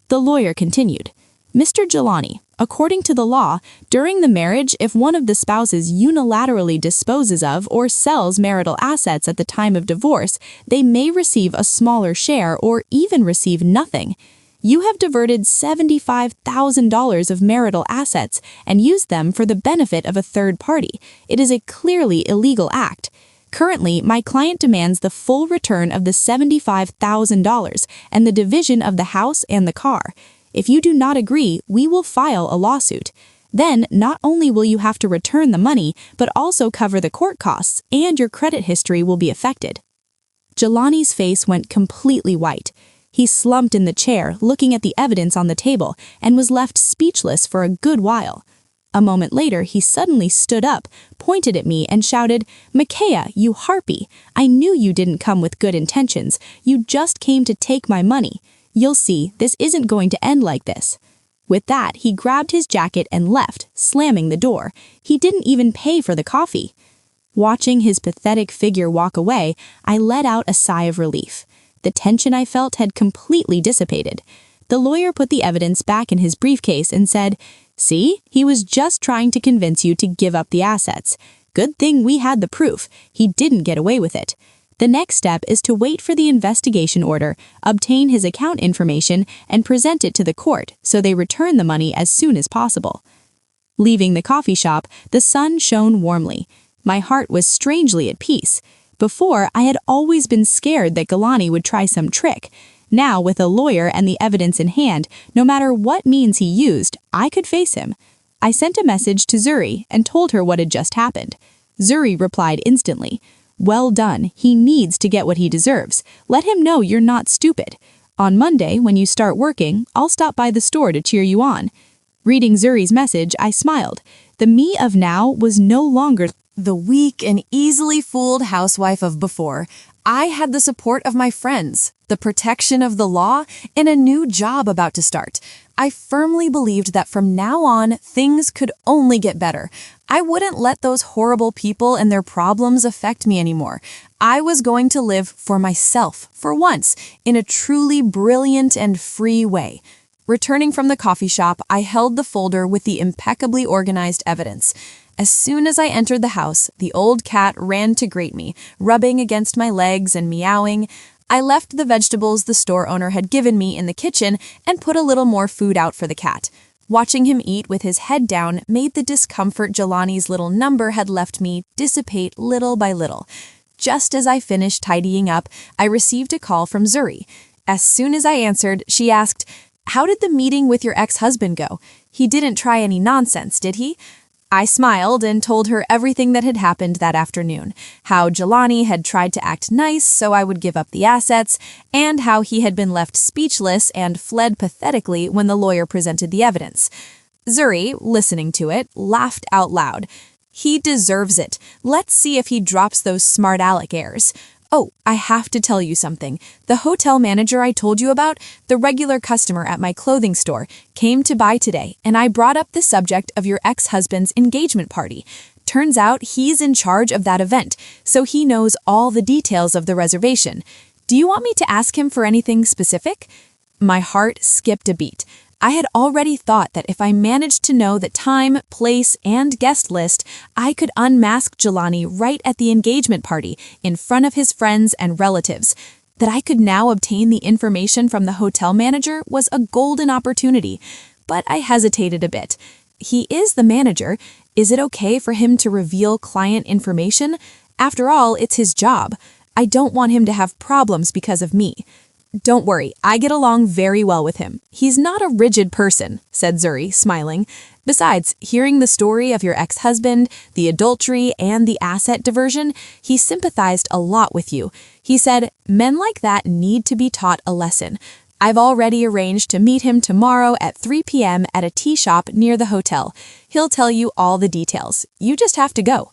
The lawyer continued. Mr. Jelani, according to the law, during the marriage, if one of the spouses unilaterally disposes of or sells marital assets at the time of divorce, they may receive a smaller share or even receive nothing. You have diverted $75,000 of marital assets and used them for the benefit of a third party. It is a clearly illegal act. Currently, my client demands the full return of the $75,000 and the division of the house and the car. If you do not agree, we will file a lawsuit. Then, not only will you have to return the money, but also cover the court costs, and your credit history will be affected. Jelani's face went completely white. He slumped in the chair, looking at the evidence on the table, and was left speechless for a good while. A moment later, he suddenly stood up, pointed at me, and shouted, Micaiah, you harpy! I knew you didn't come with good intentions. You just came to take my money. You'll see, this isn't going to end like this. With that, he grabbed his jacket and left, slamming the door. He didn't even pay for the coffee. Watching his pathetic figure walk away, I let out a sigh of relief. The tension I felt had completely dissipated. The lawyer put the evidence back in his briefcase and said, See, he was just trying to convince you to give up the assets. Good thing we had the proof. He didn't get away with it. The next step is to wait for the investigation order, obtain his account information, and present it to the court so they return the money as soon as possible. Leaving the coffee shop, the sun shone warmly. My heart was strangely at peace. Before, I had always been scared that Jelani would try some trick. Now, with a lawyer and the evidence in hand, no matter what means he used, I could face him. I sent a message to Zuri and told her what had just happened. Zuri replied instantly. Well done, he needs to get what he deserves. Let him know you're not stupid. On Monday, when you start working, I'll stop by the store to cheer you on. Reading Zuri's message, I smiled. The me of now was no longer the weak and easily fooled housewife of before. I had the support of my friends, the protection of the law, and a new job about to start. I firmly believed that from now on, things could only get better. I wouldn't let those horrible people and their problems affect me anymore. I was going to live for myself, for once, in a truly brilliant and free way. Returning from the coffee shop, I held the folder with the impeccably organized evidence. As soon as I entered the house, the old cat ran to greet me, rubbing against my legs and meowing. I left the vegetables the store owner had given me in the kitchen and put a little more food out for the cat. Watching him eat with his head down made the discomfort Jelani's little number had left me dissipate little by little. Just as I finished tidying up, I received a call from Zuri. As soon as I answered, she asked, "How did the meeting with your ex-husband go? He didn't try any nonsense, did he?" I smiled and told her everything that had happened that afternoon, how Jelani had tried to act nice so I would give up the assets, and how he had been left speechless and fled pathetically when the lawyer presented the evidence. Zuri, listening to it, laughed out loud. "He deserves it. Let's see if he drops those smart aleck airs. Oh, I have to tell you something. The hotel manager I told you about, the regular customer at my clothing store, came to buy today, and I brought up the subject of your ex-husband's engagement party. Turns out he's in charge of that event, so he knows all the details of the reservation. Do you want me to ask him for anything specific?" My heart skipped a beat. I had already thought that if I managed to know the time, place, and guest list, I could unmask Jelani right at the engagement party in front of his friends and relatives. That I could now obtain the information from the hotel manager was a golden opportunity, but I hesitated a bit. He is the manager. Is it okay for him to reveal client information? After all, it's his job. I don't want him to have problems because of me. "Don't worry, I get along very well with him. He's not a rigid person," said Zuri, smiling. "Besides, hearing the story of your ex-husband, the adultery, and the asset diversion, he sympathized a lot with you. He said, 'Men like that need to be taught a lesson.' I've already arranged to meet him tomorrow at 3 p.m. at a tea shop near the hotel. He'll tell you all the details. You just have to go."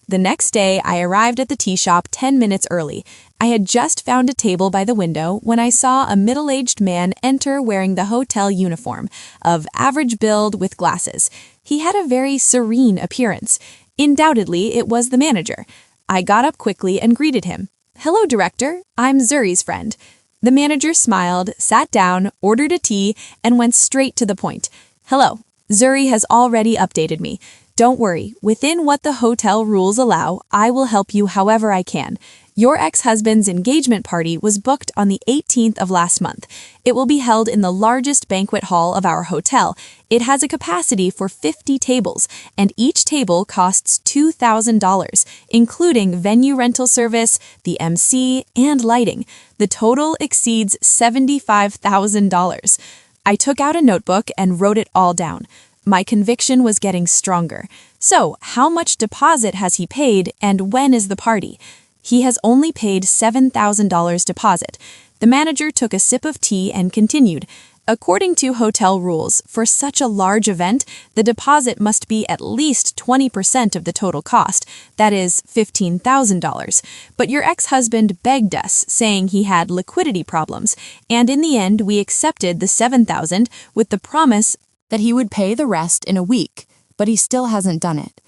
The next day, I arrived at the tea shop 10 minutes early. I had just found a table by the window when I saw a middle-aged man enter wearing the hotel uniform, of average build with glasses. He had a very serene appearance. Undoubtedly, it was the manager. I got up quickly and greeted him. "Hello, director. I'm Zuri's friend." The manager smiled, sat down, ordered a tea, and went straight to the point. "Hello. Zuri has already updated me. Don't worry, within what the hotel rules allow, I will help you however I can. Your ex-husband's engagement party was booked on the 18th of last month. It will be held in the largest banquet hall of our hotel. It has a capacity for 50 tables, and each table costs $2,000, including venue rental service, the MC, and lighting. The total exceeds $75,000. I took out a notebook and wrote it all down. My conviction was getting stronger. "So, how much deposit has he paid, and when is the party?" "He has only paid $7,000 deposit." The manager took a sip of tea and continued. "According to hotel rules, for such a large event, the deposit must be at least 20% of the total cost, that is $15,000. But your ex-husband begged us, saying he had liquidity problems, and in the end we accepted the $7,000 with the promise that he would pay the rest in a week, but he still hasn't done it.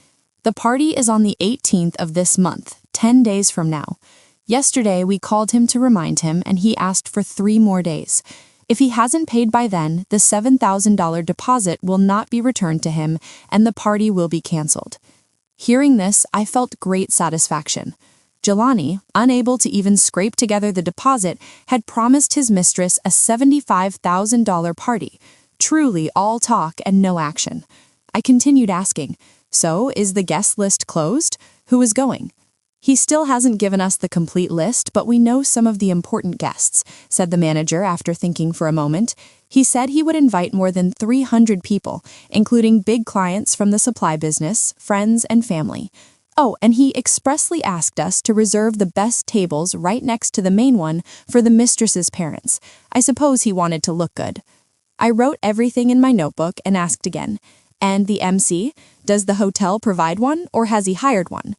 The party is on the 18th of this month, 10 days from now. Yesterday, we called him to remind him, and he asked for 3 more days. If he hasn't paid by then, the $7,000 deposit will not be returned to him, and the party will be canceled." Hearing this, I felt great satisfaction. Jelani, unable to even scrape together the deposit, had promised his mistress a $75,000 party. Truly all talk and no action. I continued asking, "So, is the guest list closed? Who is going?" "He still hasn't given us the complete list, but we know some of the important guests," said the manager after thinking for a moment. He said he would invite more than 300 people, including big clients from the supply business, friends, and family. Oh, and he expressly asked us to reserve the best tables right next to the main one for the mistress's parents. I suppose he wanted to look good. I wrote everything in my notebook and asked again, "And the MC? Does the hotel provide one, or has he hired one?"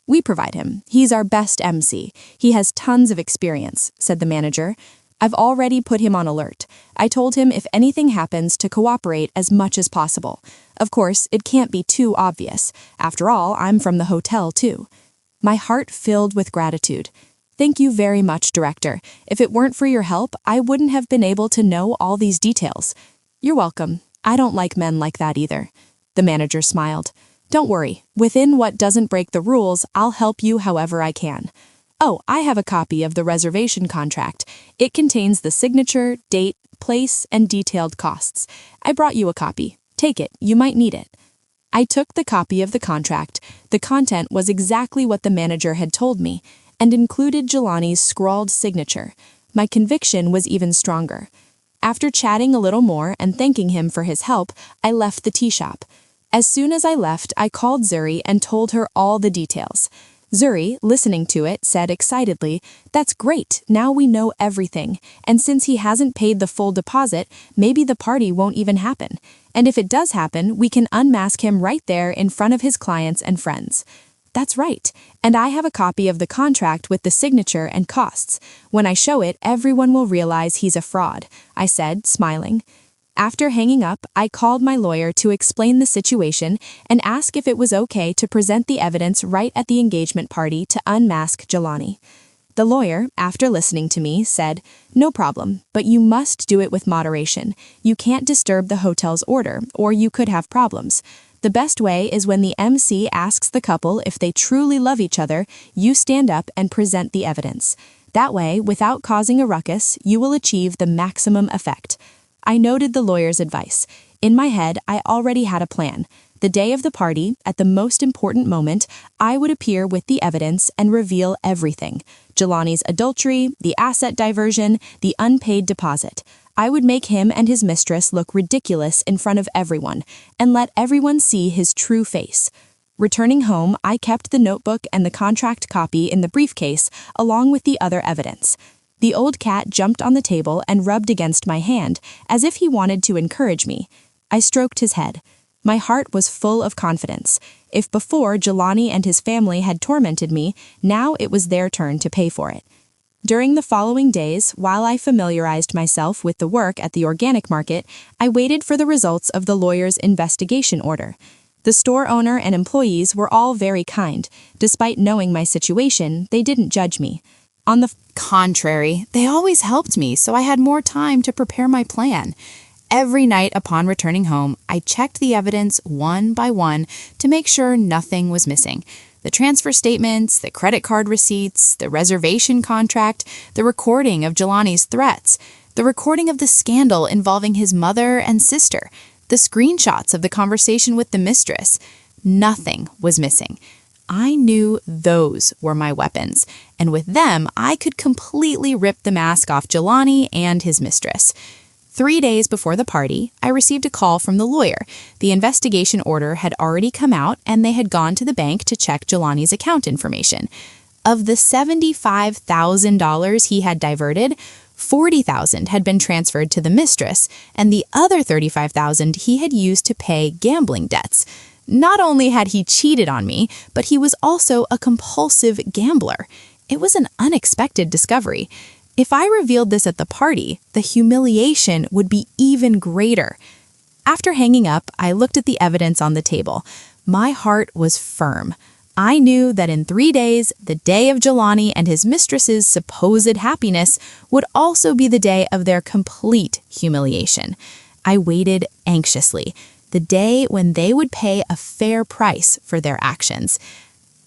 "We provide him. He's our best MC. He has tons of experience," said the manager. "I've already put him on alert. I told him if anything happens to cooperate as much as possible. Of course, it can't be too obvious. After all, I'm from the hotel too." My heart filled with gratitude. "Thank you very much, Director. If it weren't for your help, I wouldn't have been able to know all these details." "You're welcome. I don't like men like that either." The manager smiled. "Don't worry. Within what doesn't break the rules, I'll help you however I can." "Oh, I have a copy of the reservation contract. It contains the signature, date, place, and detailed costs. I brought you a copy. Take it. You might need it." I took the copy of the contract. The content was exactly what the manager had told me, and included Jelani's scrawled signature. my conviction was even stronger. After chatting a little more and thanking him for his help, I left the tea shop. As soon as I left, I called Zuri and told her all the details. Zuri, listening to it, said excitedly, "That's great, now we know everything, and since he hasn't paid the full deposit, maybe the party won't even happen. And if it does happen, we can unmask him right there in front of his clients and friends." "That's right, and I have a copy of the contract with the signature and costs. When I show it, everyone will realize he's a fraud," I said, smiling. After hanging up, I called my lawyer to explain the situation and ask if it was okay to present the evidence right at the engagement party to unmask Jelani. The lawyer, after listening to me, said, "No problem, but you must do it with moderation. You can't disturb the hotel's order, or you could have problems. The best way is when the MC asks the couple if they truly love each other, you stand up and present the evidence. That way, without causing a ruckus, you will achieve the maximum effect." I noted the lawyer's advice. In my head, I already had a plan. The day of the party, at the most important moment, I would appear with the evidence and reveal everything. Jelani's adultery, the asset diversion, the unpaid deposit. I would make him and his mistress look ridiculous in front of everyone, and let everyone see his true face. Returning home, I kept the notebook and the contract copy in the briefcase, along with the other evidence. The old cat jumped on the table and rubbed against my hand, as if he wanted to encourage me. I stroked his head. My heart was full of confidence. If before Jelani and his family had tormented me, now it was their turn to pay for it. During the following days, while I familiarized myself with the work at the organic market, I waited for the results of the lawyer's investigation order. The store owner and employees were all very kind. Despite knowing my situation, they didn't judge me. On the contrary, they always helped me, so I had more time to prepare my plan. Every night upon returning home, I checked the evidence one by one to make sure nothing was missing. The transfer statements, the credit card receipts, the reservation contract, the recording of Jelani's threats, the recording of the scandal involving his mother and sister, the screenshots of the conversation with the mistress. Nothing was missing. I knew those were my weapons, and with them, I could completely rip the mask off Jelani and his mistress. 3 days before the party, I received a call from the lawyer. The investigation order had already come out, and they had gone to the bank to check Jelani's account information. Of the $75,000 he had diverted, $40,000 had been transferred to the mistress, and the other $35,000 he had used to pay gambling debts. Not only had he cheated on me, but he was also a compulsive gambler. It was an unexpected discovery. If I revealed this at the party, the humiliation would be even greater. After hanging up, I looked at the evidence on the table. My heart was firm. I knew that in 3 days, the day of Jelani and his mistress's supposed happiness would also be the day of their complete humiliation. I waited anxiously, the day when they would pay a fair price for their actions.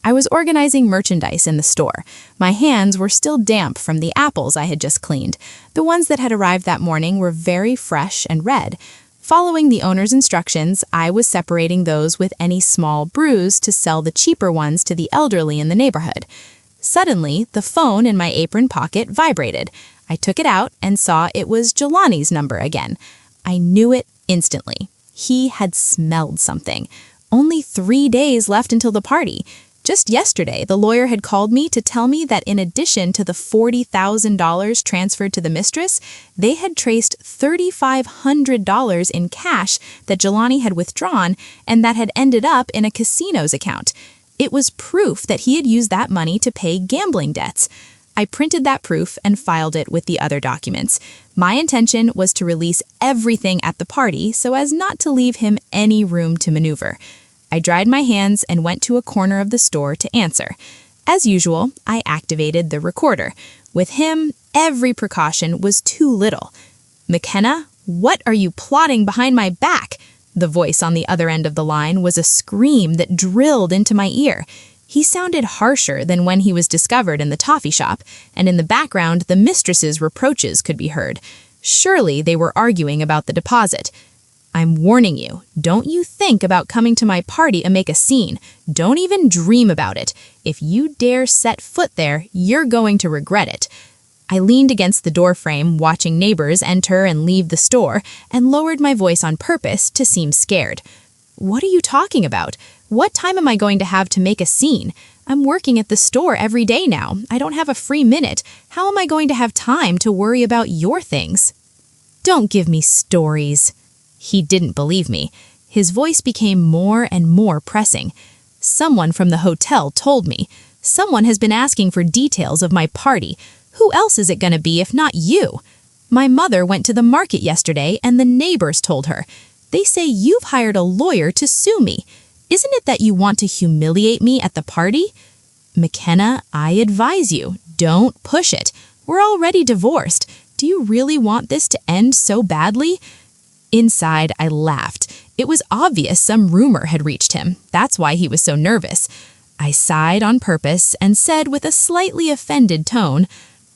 I was organizing merchandise in the store. My hands were still damp from the apples I had just cleaned. The ones that had arrived that morning were very fresh and red. Following the owner's instructions, I was separating those with any small bruise to sell the cheaper ones to the elderly in the neighborhood. Suddenly, the phone in my apron pocket vibrated. I took it out and saw it was Jelani's number again. I knew it instantly. He had smelled something. Only 3 days left until the party. Just yesterday, the lawyer had called me to tell me that in addition to the $40,000 transferred to the mistress, they had traced $3,500 in cash that Jelani had withdrawn and that had ended up in a casino's account. It was proof that he had used that money to pay gambling debts. I printed that proof and filed it with the other documents. My intention was to release everything at the party so as not to leave him any room to maneuver. I dried my hands and went to a corner of the store to answer. As usual, I activated the recorder. With him, every precaution was too little. "McKenna, what are you plotting behind my back?" The voice on the other end of the line was a scream that drilled into my ear. He sounded harsher than when he was discovered in the toffee shop, and in the background, the mistress's reproaches could be heard. Surely they were arguing about the deposit. "I'm warning you, don't you think about coming to my party and make a scene. Don't even dream about it. If you dare set foot there, you're going to regret it." I leaned against the doorframe, watching neighbors enter and leave the store, and lowered my voice on purpose to seem scared. "What are you talking about? What time am I going to have to make a scene? I'm working at the store every day now. I don't have a free minute. How am I going to have time to worry about your things?" "Don't give me stories." He didn't believe me. His voice became more and more pressing. "Someone from the hotel told me. Someone has been asking for details of my party. Who else is it going to be if not you? My mother went to the market yesterday and the neighbors told her. They say you've hired a lawyer to sue me. Isn't it that you want to humiliate me at the party?" "McKenna, I advise you, don't push it. We're already divorced. Do you really want this to end so badly?" Inside, I laughed. It was obvious some rumor had reached him. That's why he was so nervous. I sighed on purpose and said with a slightly offended tone,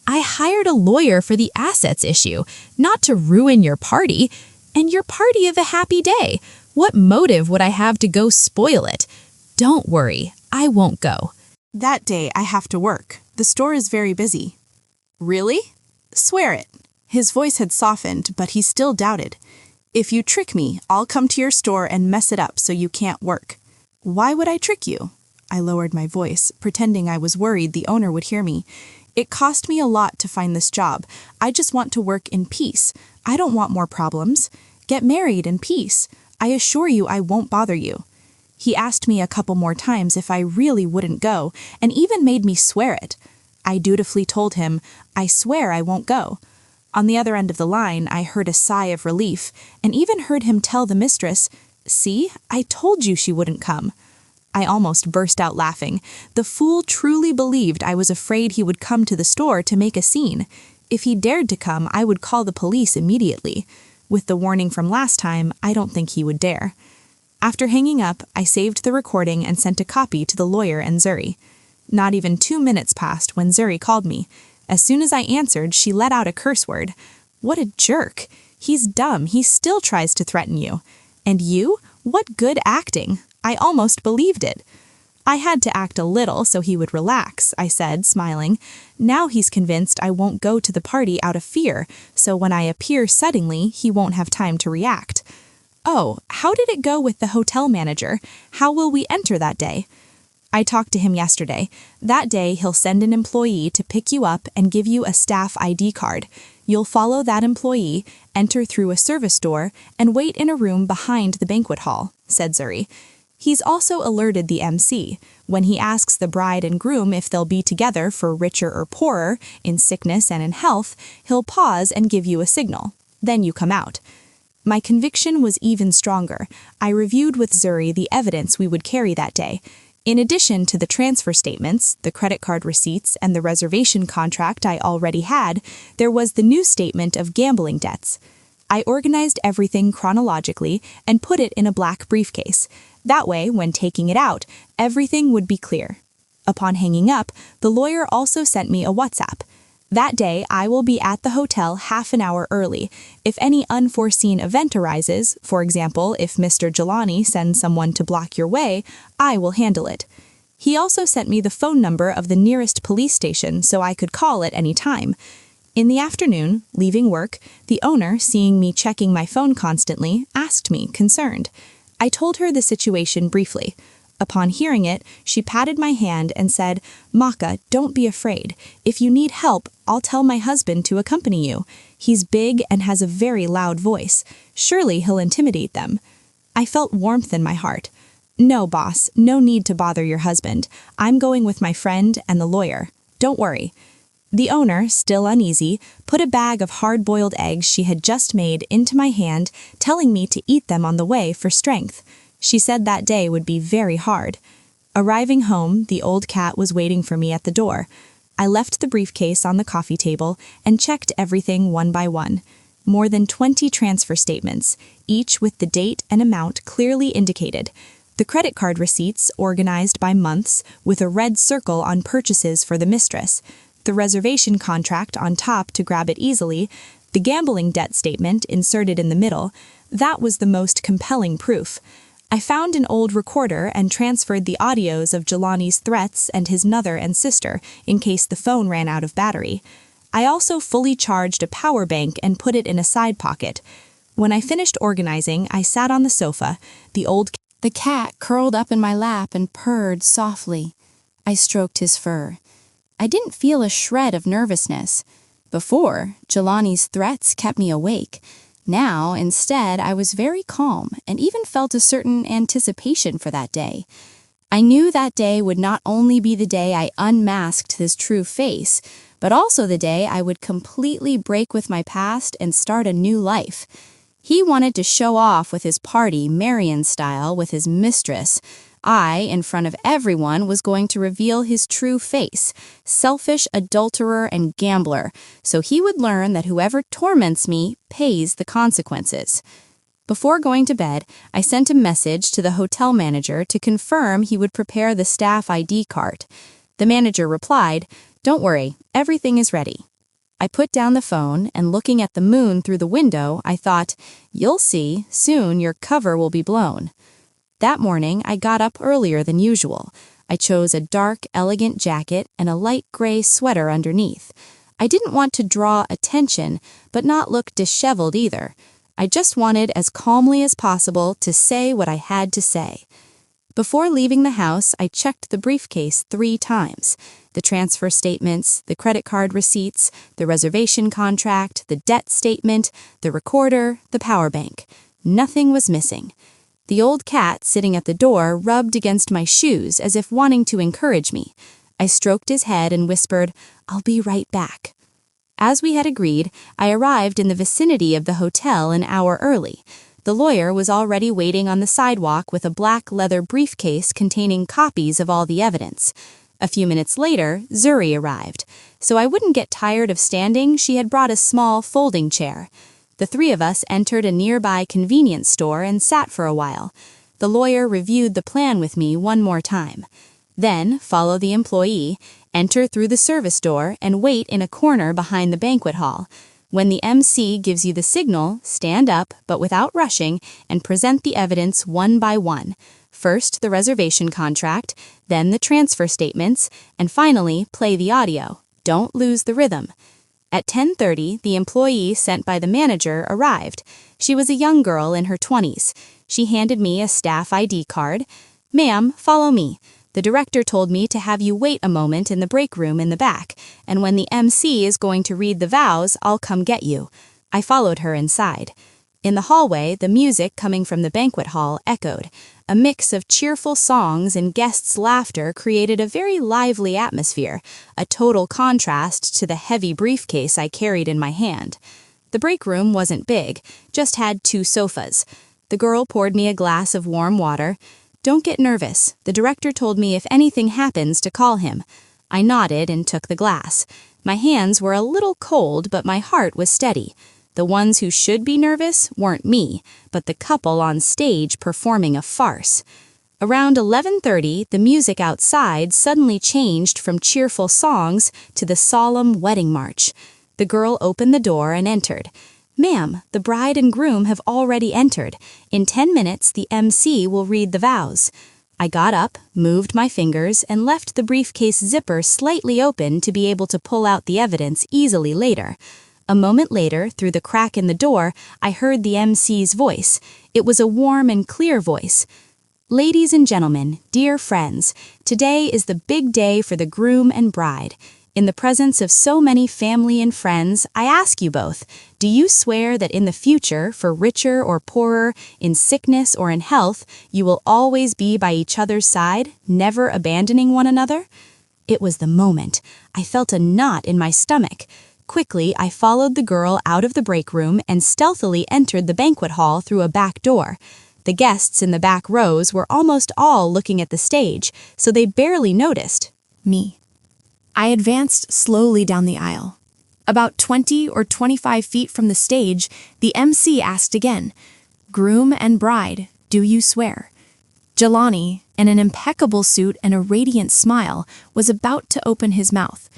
"I hired a lawyer for the assets issue, not to ruin your party. And your party of a happy day. What motive would I have to go spoil it? Don't worry, I won't go." "That day I have to work. The store is very busy." "Really?" "Swear it." His voice had softened, but he still doubted. "If you trick me, I'll come to your store and mess it up so you can't work." "Why would I trick you?" I lowered my voice, pretending I was worried the owner would hear me. "It cost me a lot to find this job. I just want to work in peace. I don't want more problems. Get married in peace. I assure you I won't bother you." He asked me a couple more times if I really wouldn't go, and even made me swear it. I dutifully told him, "I swear I won't go." On the other end of the line, I heard a sigh of relief, and even heard him tell the mistress, "See, I told you she wouldn't come." I almost burst out laughing. The fool truly believed I was afraid he would come to the store to make a scene. If he dared to come, I would call the police immediately. With the warning from last time, I don't think he would dare. After hanging up, I saved the recording and sent a copy to the lawyer and Zuri. Not even 2 minutes passed when Zuri called me. As soon as I answered, she let out a curse word. "What a jerk! He's dumb. He still tries to threaten you. And you? What good acting! I almost believed it." "I had to act a little so he would relax," I said, smiling. "Now he's convinced I won't go to the party out of fear, so when I appear suddenly, he won't have time to react." "Oh, how did it go with the hotel manager? How will we enter that day?" "I talked to him yesterday. That day, he'll send an employee to pick you up and give you a staff ID card. You'll follow that employee, enter through a service door, and wait in a room behind the banquet hall," said Zuri. He's also alerted the MC. When he asks the bride and groom if they'll be together for richer or poorer, in sickness and in health, he'll pause and give you a signal. Then you come out. My conviction was even stronger. I reviewed with Zuri the evidence we would carry that day. In addition to the transfer statements, the credit card receipts, and the reservation contract I already had, there was the new statement of gambling debts. I organized everything chronologically and put it in a black briefcase. That way, when taking it out, everything would be clear. Upon hanging up, the lawyer also sent me a WhatsApp. That day, I will be at the hotel half an hour early. If any unforeseen event arises, for example, if Mr. Jelani sends someone to block your way, I will handle it. He also sent me the phone number of the nearest police station so I could call at any time. In the afternoon, leaving work, the owner, seeing me checking my phone constantly, asked me, concerned. I told her the situation briefly. Upon hearing it, she patted my hand and said, "Maka, don't be afraid. If you need help, I'll tell my husband to accompany you. He's big and has a very loud voice. Surely he'll intimidate them." I felt warmth in my heart. "No, boss, no need to bother your husband. I'm going with my friend and the lawyer. Don't worry." The owner, still uneasy, put a bag of hard-boiled eggs she had just made into my hand, telling me to eat them on the way for strength. She said that day would be very hard. Arriving home, the old cat was waiting for me at the door. I left the briefcase on the coffee table and checked everything one by one. More than 20 transfer statements, each with the date and amount clearly indicated. The credit card receipts organized by months with a red circle on purchases for the mistress. The reservation contract on top to grab it easily. The gambling debt statement inserted in the middle. That was the most compelling proof. I found an old recorder and transferred the audios of Jelani's threats and his mother and sister in case the phone ran out of battery. I also fully charged a power bank and put it in a side pocket. When I finished organizing, I sat on the sofa. The cat curled up in my lap and purred softly. I stroked his fur. I didn't feel a shred of nervousness. Before, Jelani's threats kept me awake. Now, instead, I was very calm and even felt a certain anticipation for that day. I knew that day would not only be the day I unmasked his true face, but also the day I would completely break with my past and start a new life. He wanted to show off with his party, Marion style, with his mistress. I, in front of everyone, was going to reveal his true face, selfish adulterer and gambler, so he would learn that whoever torments me pays the consequences. Before going to bed, I sent a message to the hotel manager to confirm he would prepare the staff ID card. The manager replied, "Don't worry, everything is ready." I put down the phone and looking at the moon through the window, I thought, "You'll see, soon your cover will be blown." That morning, I got up earlier than usual. I chose a dark, elegant jacket and a light gray sweater underneath. I didn't want to draw attention, but not look disheveled either. I just wanted as calmly as possible to say what I had to say. Before leaving the house, I checked the briefcase 3 times. The transfer statements, the credit card receipts, the reservation contract, the debt statement, the recorder, the power bank. Nothing was missing. The old cat sitting at the door rubbed against my shoes as if wanting to encourage me. I stroked his head and whispered, "I'll be right back." As we had agreed, I arrived in the vicinity of the hotel an hour early. The lawyer was already waiting on the sidewalk with a black leather briefcase containing copies of all the evidence. A few minutes later, Zuri arrived. So I wouldn't get tired of standing, she had brought a small folding chair. The 3 of us entered a nearby convenience store and sat for a while. The lawyer reviewed the plan with me one more time. Then, follow the employee, enter through the service door, and wait in a corner behind the banquet hall. When the MC gives you the signal, stand up, but without rushing, and present the evidence one by one. First, the reservation contract, then the transfer statements, and finally, play the audio. Don't lose the rhythm. At 10:30, the employee sent by the manager arrived. She was a young girl in her 20s. She handed me a staff ID card. "Ma'am, follow me. The director told me to have you wait a moment in the break room in the back, and when the MC is going to read the vows, I'll come get you." I followed her inside. In the hallway, the music coming from the banquet hall echoed. A mix of cheerful songs and guests' laughter created a very lively atmosphere, a total contrast to the heavy briefcase I carried in my hand. The break room wasn't big, just had 2 sofas. The girl poured me a glass of warm water. "Don't get nervous. The director told me if anything happens to call him." I nodded and took the glass. My hands were a little cold, but my heart was steady. The ones who should be nervous weren't me, but the couple on stage performing a farce. Around 11:30, the music outside suddenly changed from cheerful songs to the solemn wedding march. The girl opened the door and entered. "Ma'am, the bride and groom have already entered. In 10 minutes, the MC will read the vows." I got up, moved my fingers, and left the briefcase zipper slightly open to be able to pull out the evidence easily later. A moment later, through the crack in the door, I heard the MC's voice. It was a warm and clear voice. "Ladies and gentlemen, dear friends, today is the big day for the groom and bride. In the presence of so many family and friends, I ask you both, do you swear that in the future, for richer or poorer, in sickness or in health, you will always be by each other's side, never abandoning one another?" It was the moment. I felt a knot in my stomach. Quickly, I followed the girl out of the break room and stealthily entered the banquet hall through a back door. The guests in the back rows were almost all looking at the stage, so they barely noticed me. I advanced slowly down the aisle. About 20 or 25 feet from the stage, the MC asked again, "Groom and bride, do you swear?" Jelani, in an impeccable suit and a radiant smile, was about to open his mouth.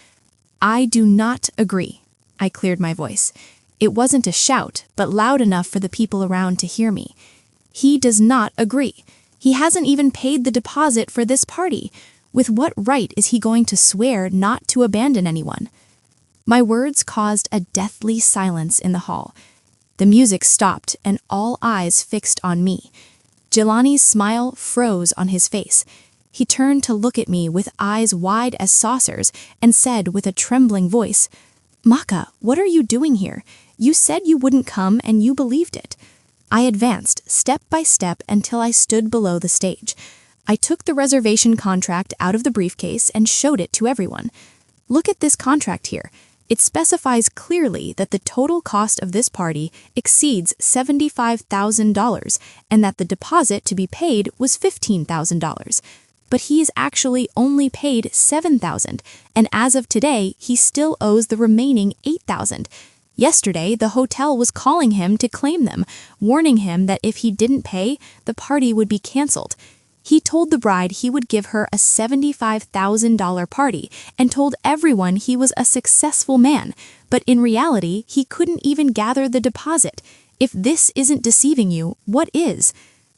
"I do not agree." I cleared my voice. It wasn't a shout, but loud enough for the people around to hear me. "He does not agree. He hasn't even paid the deposit for this party. With what right is he going to swear not to abandon anyone?" My words caused a deathly silence in the hall. The music stopped and all eyes fixed on me. Jelani's smile froze on his face. He turned to look at me with eyes wide as saucers and said with a trembling voice, "Maka, what are you doing here? You said you wouldn't come and you believed it." I advanced step by step until I stood below the stage. I took the reservation contract out of the briefcase and showed it to everyone. "Look at this contract here. It specifies clearly that the total cost of this party exceeds $75,000 and that the deposit to be paid was $15,000. But he's actually only paid $7,000, and as of today, he still owes the remaining $8,000. Yesterday, the hotel was calling him to claim them, warning him that if he didn't pay, the party would be canceled. He told the bride he would give her a $75,000 party and told everyone he was a successful man, but in reality, he couldn't even gather the deposit. If this isn't deceiving you, what is?"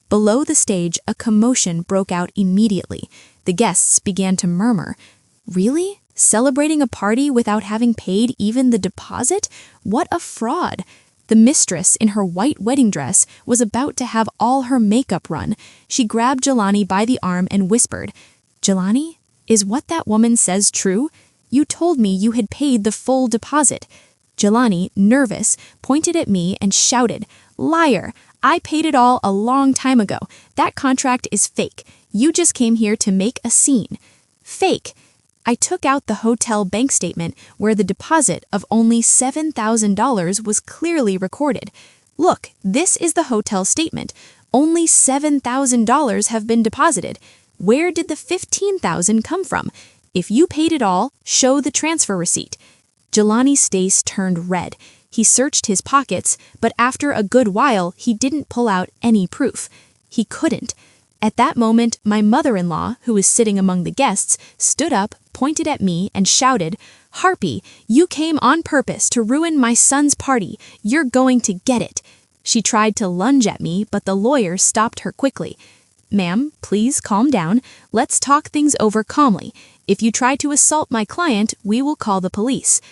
Below the stage, a commotion broke out immediately. The guests began to murmur. "Really? Celebrating a party without having paid even the deposit? What a fraud!" The mistress, in her white wedding dress, was about to have all her makeup run. She grabbed Jelani by the arm and whispered, "Jelani, is what that woman says true? You told me you had paid the full deposit." Jelani, nervous, pointed at me and shouted, "Liar! I paid it all a long time ago. That contract is fake. You just came here to make a scene." "Fake!" I took out the hotel bank statement where the deposit of only $7,000 was clearly recorded. "Look, this is the hotel statement. Only $7,000 have been deposited. Where did the $15,000 come from? If you paid it all, show the transfer receipt." Jelani's face turned red. He searched his pockets, but after a good while, he didn't pull out any proof. He couldn't. At that moment, my mother-in-law, who was sitting among the guests, stood up, pointed at me, and shouted, "Harpy, you came on purpose to ruin my son's party. You're going to get it." She tried to lunge at me, but the lawyer stopped her quickly. "Ma'am, please calm down. Let's talk things over calmly. If you try to assault my client, we will call the police."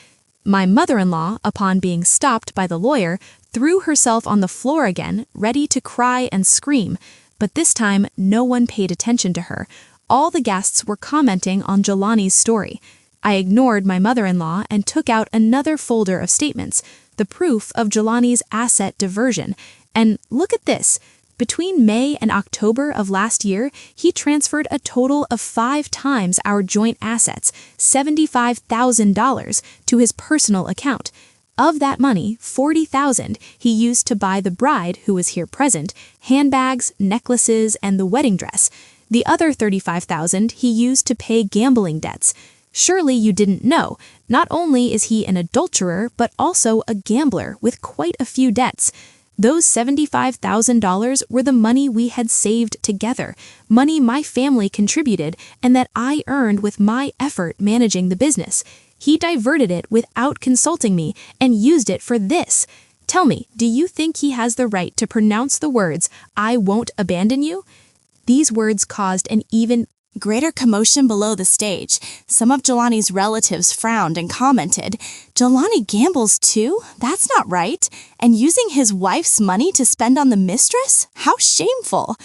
My mother-in-law, upon being stopped by the lawyer, threw herself on the floor again, ready to cry and scream. But this time, no one paid attention to her. All the guests were commenting on Jelani's story. I ignored my mother-in-law and took out another folder of statements, the proof of Jelani's asset diversion. And look at this. Between May and October of last year, he transferred a total of 5 times our joint assets, $75,000, to his personal account. Of that money, $40,000 he used to buy the bride, who was here present, handbags, necklaces, and the wedding dress. The other $35,000 he used to pay gambling debts. Surely you didn't know. Not only is he an adulterer, but also a gambler with quite a few debts. Those $75,000 were the money we had saved together, money my family contributed and that I earned with my effort managing the business. He diverted it without consulting me and used it for this. Tell me, do you think he has the right to pronounce the words, "I won't abandon you"? These words caused an even greater commotion below the stage. Some of Jelani's relatives frowned and commented, "Jelani gambles too? That's not right. And using his wife's money to spend on the mistress? How shameful."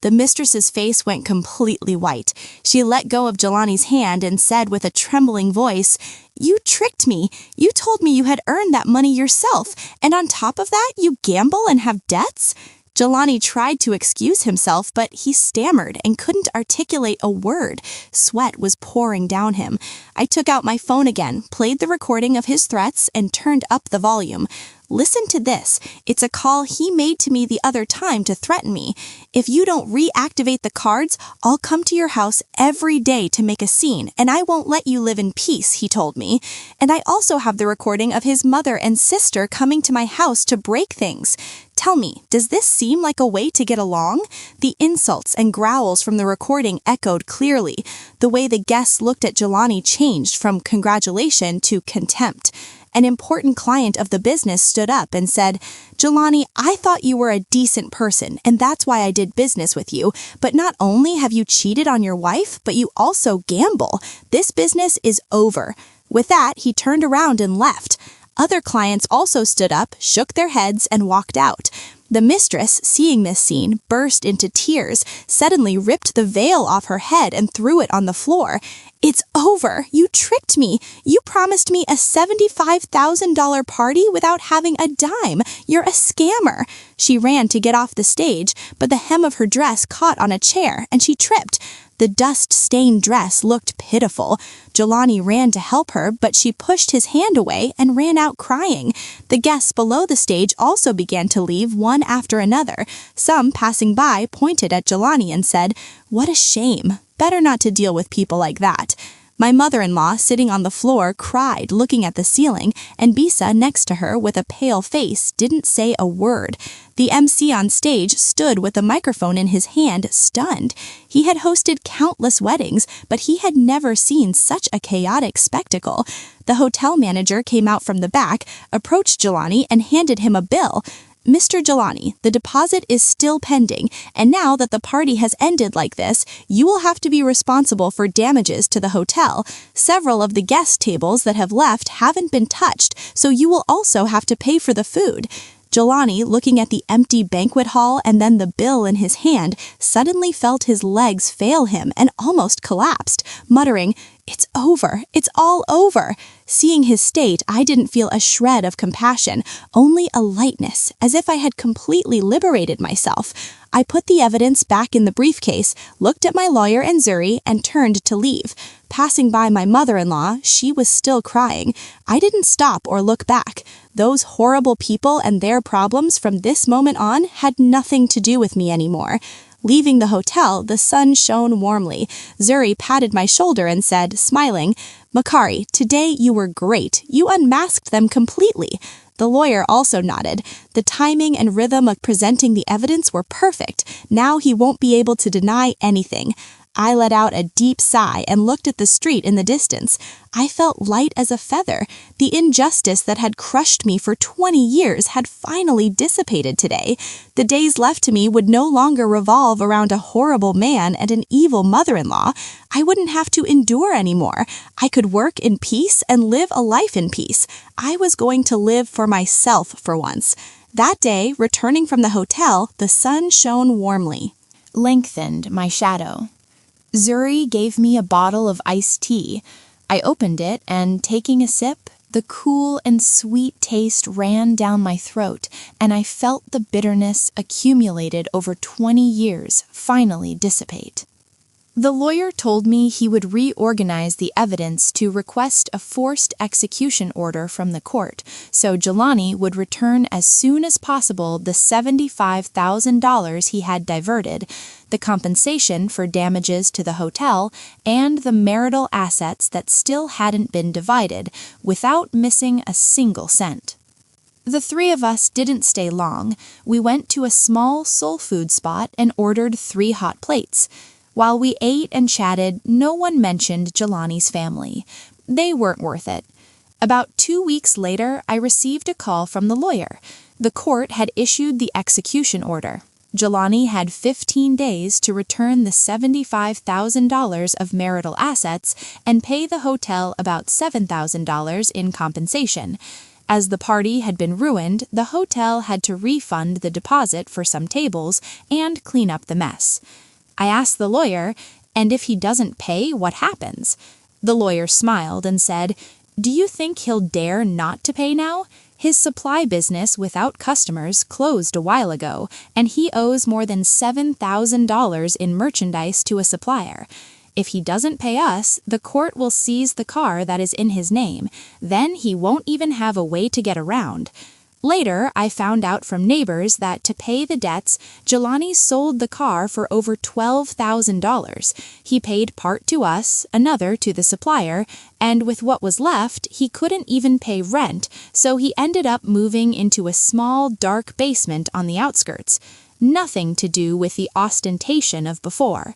The mistress's face went completely white. She let go of Jelani's hand and said with a trembling voice, "You tricked me. You told me you had earned that money yourself, and on top of that, you gamble and have debts?" Jelani tried to excuse himself, but he stammered and couldn't articulate a word. Sweat was pouring down him. I took out my phone again, played the recording of his threats, and turned up the volume. "Listen to this. It's a call he made to me the other time to threaten me. If you don't reactivate the cards, I'll come to your house every day to make a scene, and I won't let you live in peace," he told me. And I also have the recording of his mother and sister coming to my house to break things. Tell me, does this seem like a way to get along? The insults and growls from the recording echoed clearly. The way the guests looked at Jelani changed from congratulation to contempt. An important client of the business stood up and said, "Jelani, I thought you were a decent person, and that's why I did business with you. But not only have you cheated on your wife, but you also gamble. This business is over." With that, he turned around and left. Other clients also stood up, shook their heads, and walked out. The mistress, seeing this scene, burst into tears, suddenly ripped the veil off her head and threw it on the floor. "It's over. You tricked me. You promised me a $75,000 party without having a dime. You're a scammer." She ran to get off the stage, but the hem of her dress caught on a chair and she tripped. The dust-stained dress looked pitiful. Jelani ran to help her, but she pushed his hand away and ran out crying. The guests below the stage also began to leave one after another. Some passing by pointed at Jelani and said, "What a shame. Better not to deal with people like that." My mother-in-law, sitting on the floor, cried, looking at the ceiling, and Bisa, next to her, with a pale face, didn't say a word. The MC on stage stood with a microphone in his hand, stunned. He had hosted countless weddings, but he had never seen such a chaotic spectacle. The hotel manager came out from the back, approached Jelani, and handed him a bill. "Mr. Jelani, the deposit is still pending, and now that the party has ended like this, you will have to be responsible for damages to the hotel. Several of the guest tables that have left haven't been touched, so you will also have to pay for the food." Jelani, looking at the empty banquet hall and then the bill in his hand, suddenly felt his legs fail him and almost collapsed, muttering, "It's over. It's all over." Seeing his state, I didn't feel a shred of compassion, only a lightness, as if I had completely liberated myself. I put the evidence back in the briefcase, looked at my lawyer and Zuri, and turned to leave. Passing by my mother-in-law, she was still crying. I didn't stop or look back. Those horrible people and their problems from this moment on had nothing to do with me anymore. Leaving the hotel, the sun shone warmly. Zuri patted my shoulder and said, smiling, "Makari, today you were great. You unmasked them completely." The lawyer also nodded. The timing and rhythm of presenting the evidence were perfect. Now he won't be able to deny anything. I let out a deep sigh and looked at the street in the distance. I felt light as a feather. The injustice that had crushed me for 20 years had finally dissipated today. The days left to me would no longer revolve around a horrible man and an evil mother-in-law. I wouldn't have to endure anymore. I could work in peace and live a life in peace. I was going to live for myself for once. That day, returning from the hotel, the sun shone warmly. Lengthened my shadow. Zuri gave me a bottle of iced tea. I opened it, and taking a sip, the cool and sweet taste ran down my throat, and I felt the bitterness accumulated over 20 years finally dissipate. The lawyer told me he would reorganize the evidence to request a forced execution order from the court, so Jelani would return as soon as possible the $75,000 he had diverted, the compensation for damages to the hotel, and the marital assets that still hadn't been divided, without missing a single cent. The three of us didn't stay long. We went to a small soul food spot and ordered 3 hot plates. While we ate and chatted, no one mentioned Jelani's family. They weren't worth it. About 2 weeks later, I received a call from the lawyer. The court had issued the execution order. Jelani had 15 days to return the $75,000 of marital assets and pay the hotel about $7,000 in compensation. As the party had been ruined, the hotel had to refund the deposit for some tables and clean up the mess. I asked the lawyer, "And if he doesn't pay, what happens?" The lawyer smiled and said, "Do you think he'll dare not to pay now? His supply business without customers closed a while ago, and he owes more than $7,000 in merchandise to a supplier. If he doesn't pay us, the court will seize the car that is in his name. Then he won't even have a way to get around." Later, I found out from neighbors that to pay the debts, Jelani sold the car for over $12,000. He paid part to us, another to the supplier, and with what was left, he couldn't even pay rent, so he ended up moving into a small, dark basement on the outskirts. Nothing to do with the ostentation of before.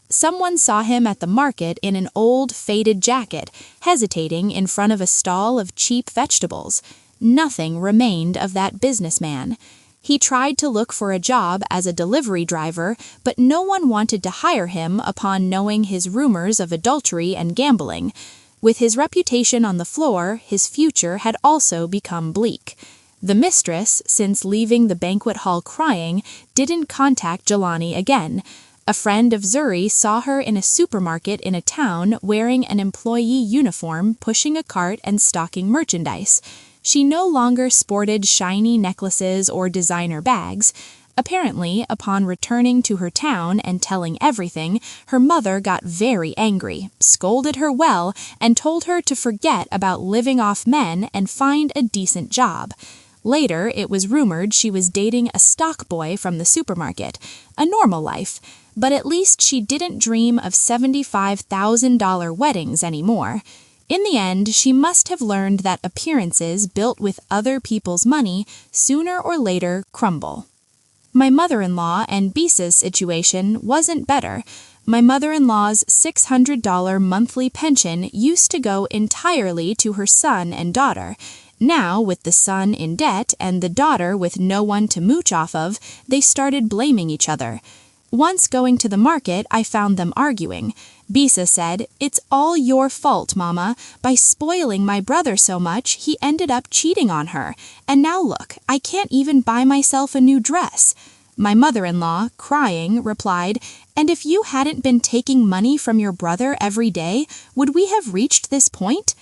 Someone saw him at the market in an old, faded jacket, hesitating in front of a stall of cheap vegetables. Nothing remained of that businessman. He tried to look for a job as a delivery driver, but no one wanted to hire him upon knowing his rumors of adultery and gambling. With his reputation on the floor, his future had also become bleak. The mistress, since leaving the banquet hall crying, didn't contact Jelani again. A friend of Zuri saw her in a supermarket in a town wearing an employee uniform, pushing a cart and stocking merchandise. She no longer sported shiny necklaces or designer bags. Apparently, upon returning to her town and telling everything, her mother got very angry, scolded her well, and told her to forget about living off men and find a decent job. Later, it was rumored she was dating a stock boy from the supermarket, a normal life, but at least she didn't dream of $75,000 weddings anymore. In the end, she must have learned that appearances built with other people's money sooner or later crumble. My mother-in-law and Bisa's situation wasn't better. My mother-in-law's $600 monthly pension used to go entirely to her son and daughter. Now, with the son in debt and the daughter with no one to mooch off of, they started blaming each other. Once going to the market, I found them arguing. Bisa said, "It's all your fault, Mama. By spoiling my brother so much, he ended up cheating on her. And now look, I can't even buy myself a new dress." My mother-in-law, crying, replied, "And if you hadn't been taking money from your brother every day, would we have reached this point?"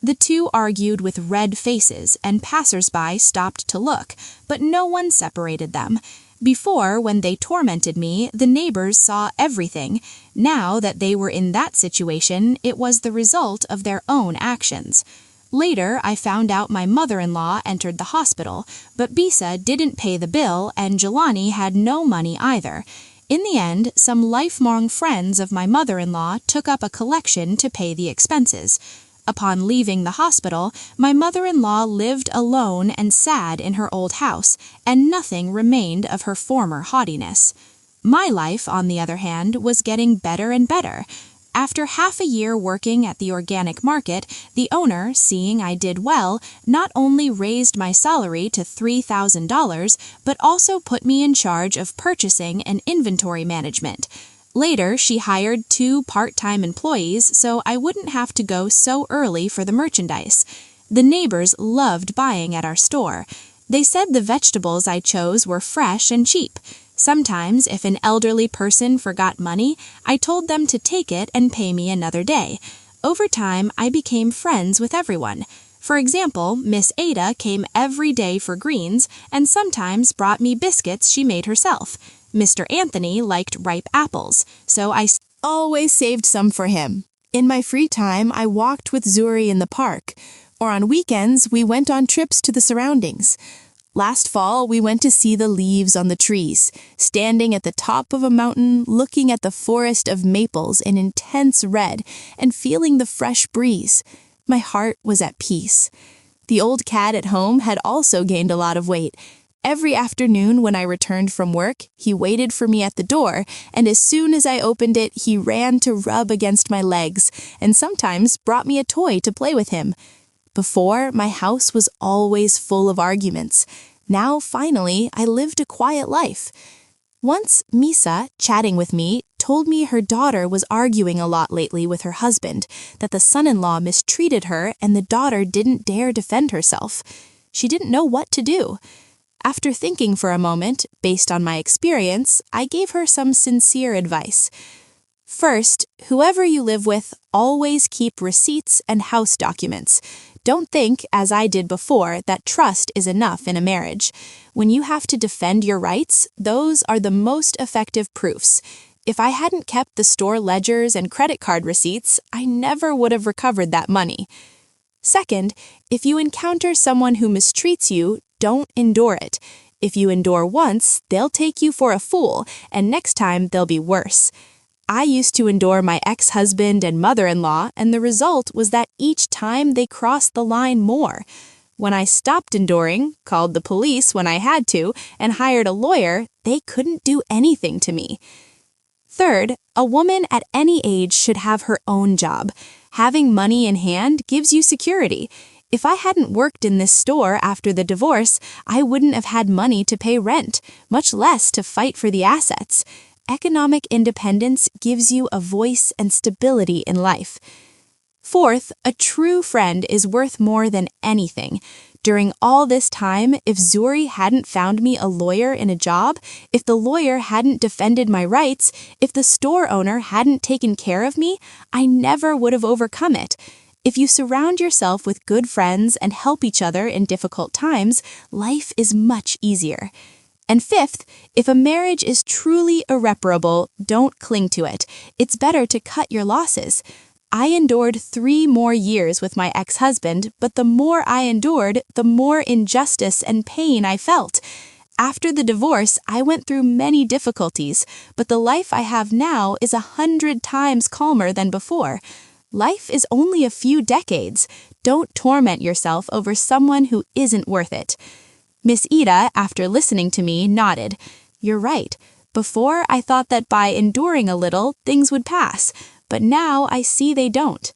The two argued with red faces, and passers-by stopped to look, but no one separated them. Before, when they tormented me, the neighbors saw everything. Now that they were in that situation, it was the result of their own actions. Later, I found out my mother-in-law entered the hospital, but Bisa didn't pay the bill and Jelani had no money either. In the end, some lifelong friends of my mother-in-law took up a collection to pay the expenses. Upon leaving the hospital, my mother-in-law lived alone and sad in her old house, and nothing remained of her former haughtiness. My life, on the other hand, was getting better and better. After half a year working at the organic market, the owner, seeing I did well, not only raised my salary to $3,000, but also put me in charge of purchasing and inventory management. Later, she hired 2 part-time employees so I wouldn't have to go so early for the merchandise. The neighbors loved buying at our store. They said the vegetables I chose were fresh and cheap. Sometimes, if an elderly person forgot money, I told them to take it and pay me another day. Over time, I became friends with everyone. For example, Miss Ada came every day for greens and sometimes brought me biscuits she made herself. Mr. Anthony liked ripe apples, so I always saved some for him. In my free time, I walked with Zuri in the park, or on weekends, we went on trips to the surroundings. Last fall, we went to see the leaves on the trees, standing at the top of a mountain, looking at the forest of maples in intense red and feeling the fresh breeze. My heart was at peace. The old cat at home had also gained a lot of weight. Every afternoon when I returned from work, he waited for me at the door, and as soon as I opened it, he ran to rub against my legs and sometimes brought me a toy to play with him. Before, my house was always full of arguments. Now, finally, I lived a quiet life. Once, Misa, chatting with me, told me her daughter was arguing a lot lately with her husband, that the son-in-law mistreated her and the daughter didn't dare defend herself. She didn't know what to do. After thinking for a moment, based on my experience, I gave her some sincere advice. First, whoever you live with, always keep receipts and house documents. Don't think, as I did before, that trust is enough in a marriage. When you have to defend your rights, those are the most effective proofs. If I hadn't kept the store ledgers and credit card receipts, I never would have recovered that money. Second, if you encounter someone who mistreats you, don't endure it. If you endure once, they'll take you for a fool, and next time they'll be worse. I used to endure my ex-husband and mother-in-law, and the result was that each time they crossed the line more. When I stopped enduring, called the police when I had to, and hired a lawyer, they couldn't do anything to me. Third, a woman at any age should have her own job. Having money in hand gives you security. If I hadn't worked in this store after the divorce, I wouldn't have had money to pay rent, much less to fight for the assets. Economic independence gives you a voice and stability in life. Fourth, a true friend is worth more than anything. During all this time, if Zuri hadn't found me a lawyer in a job, if the lawyer hadn't defended my rights, if the store owner hadn't taken care of me, I never would have overcome it. If you surround yourself with good friends and help each other in difficult times, life is much easier. And fifth, if a marriage is truly irreparable, don't cling to it. It's better to cut your losses. I endured 3 more years with my ex-husband, but the more I endured, the more injustice and pain I felt. After the divorce, I went through many difficulties, but the life I have now is 100 times calmer than before. Life is only a few decades. Don't torment yourself over someone who isn't worth it. Miss Ida, after listening to me, nodded. You're right. Before, I thought that by enduring a little, things would pass. But now I see they don't.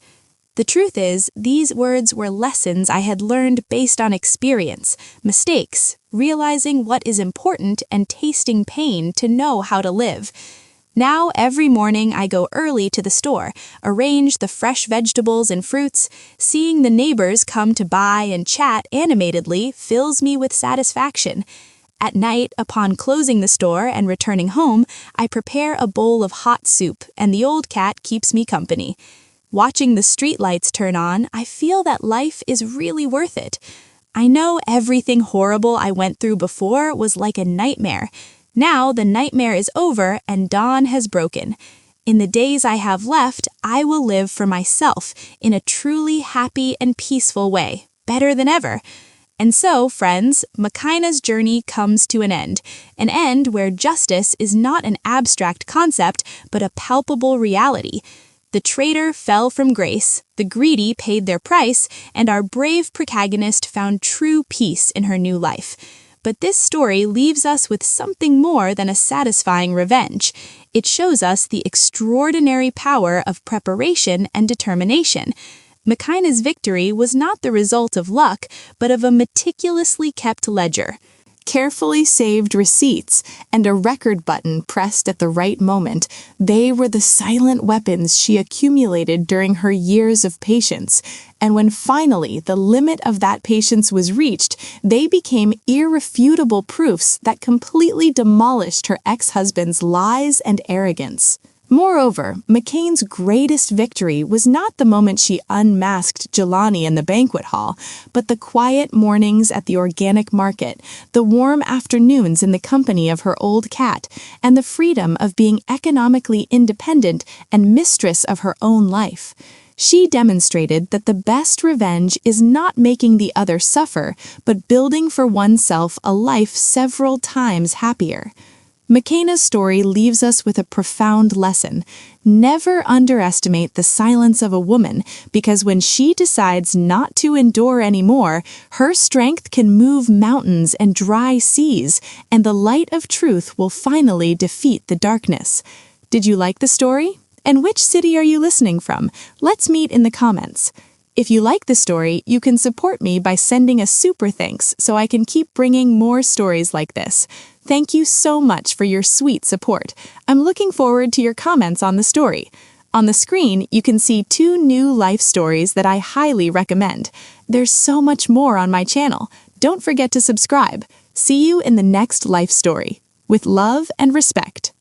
The truth is, these words were lessons I had learned based on experience, mistakes, realizing what is important, and tasting pain to know how to live. Now, every morning I go early to the store, arrange the fresh vegetables and fruits. Seeing the neighbors come to buy and chat animatedly fills me with satisfaction. At night, upon closing the store and returning home, I prepare a bowl of hot soup, and the old cat keeps me company. Watching the streetlights turn on, I feel that life is really worth it. I know everything horrible I went through before was like a nightmare. Now the nightmare is over and dawn has broken. In the days I have left, I will live for myself in a truly happy and peaceful way, better than ever. And so, friends, Makaina's journey comes to an end where justice is not an abstract concept, but a palpable reality. The traitor fell from grace, the greedy paid their price, and our brave protagonist found true peace in her new life. But this story leaves us with something more than a satisfying revenge. It shows us the extraordinary power of preparation and determination. Makaina's victory was not the result of luck, but of a meticulously kept ledger. Carefully saved receipts and a record button pressed at the right moment, they were the silent weapons she accumulated during her years of patience. And when finally the limit of that patience was reached, they became irrefutable proofs that completely demolished her ex-husband's lies and arrogance. Moreover, McCain's greatest victory was not the moment she unmasked Jelani in the banquet hall, but the quiet mornings at the organic market, the warm afternoons in the company of her old cat, and the freedom of being economically independent and mistress of her own life. She demonstrated that the best revenge is not making the other suffer, but building for oneself a life several times happier. Makaina's story leaves us with a profound lesson. Never underestimate the silence of a woman, because when she decides not to endure anymore, her strength can move mountains and dry seas, and the light of truth will finally defeat the darkness. Did you like the story? And which city are you listening from? Let's meet in the comments. If you like the story, you can support me by sending a super thanks so I can keep bringing more stories like this. Thank you so much for your sweet support. I'm looking forward to your comments on the story. On the screen, you can see 2 new life stories that I highly recommend. There's so much more on my channel. Don't forget to subscribe. See you in the next life story. With love and respect.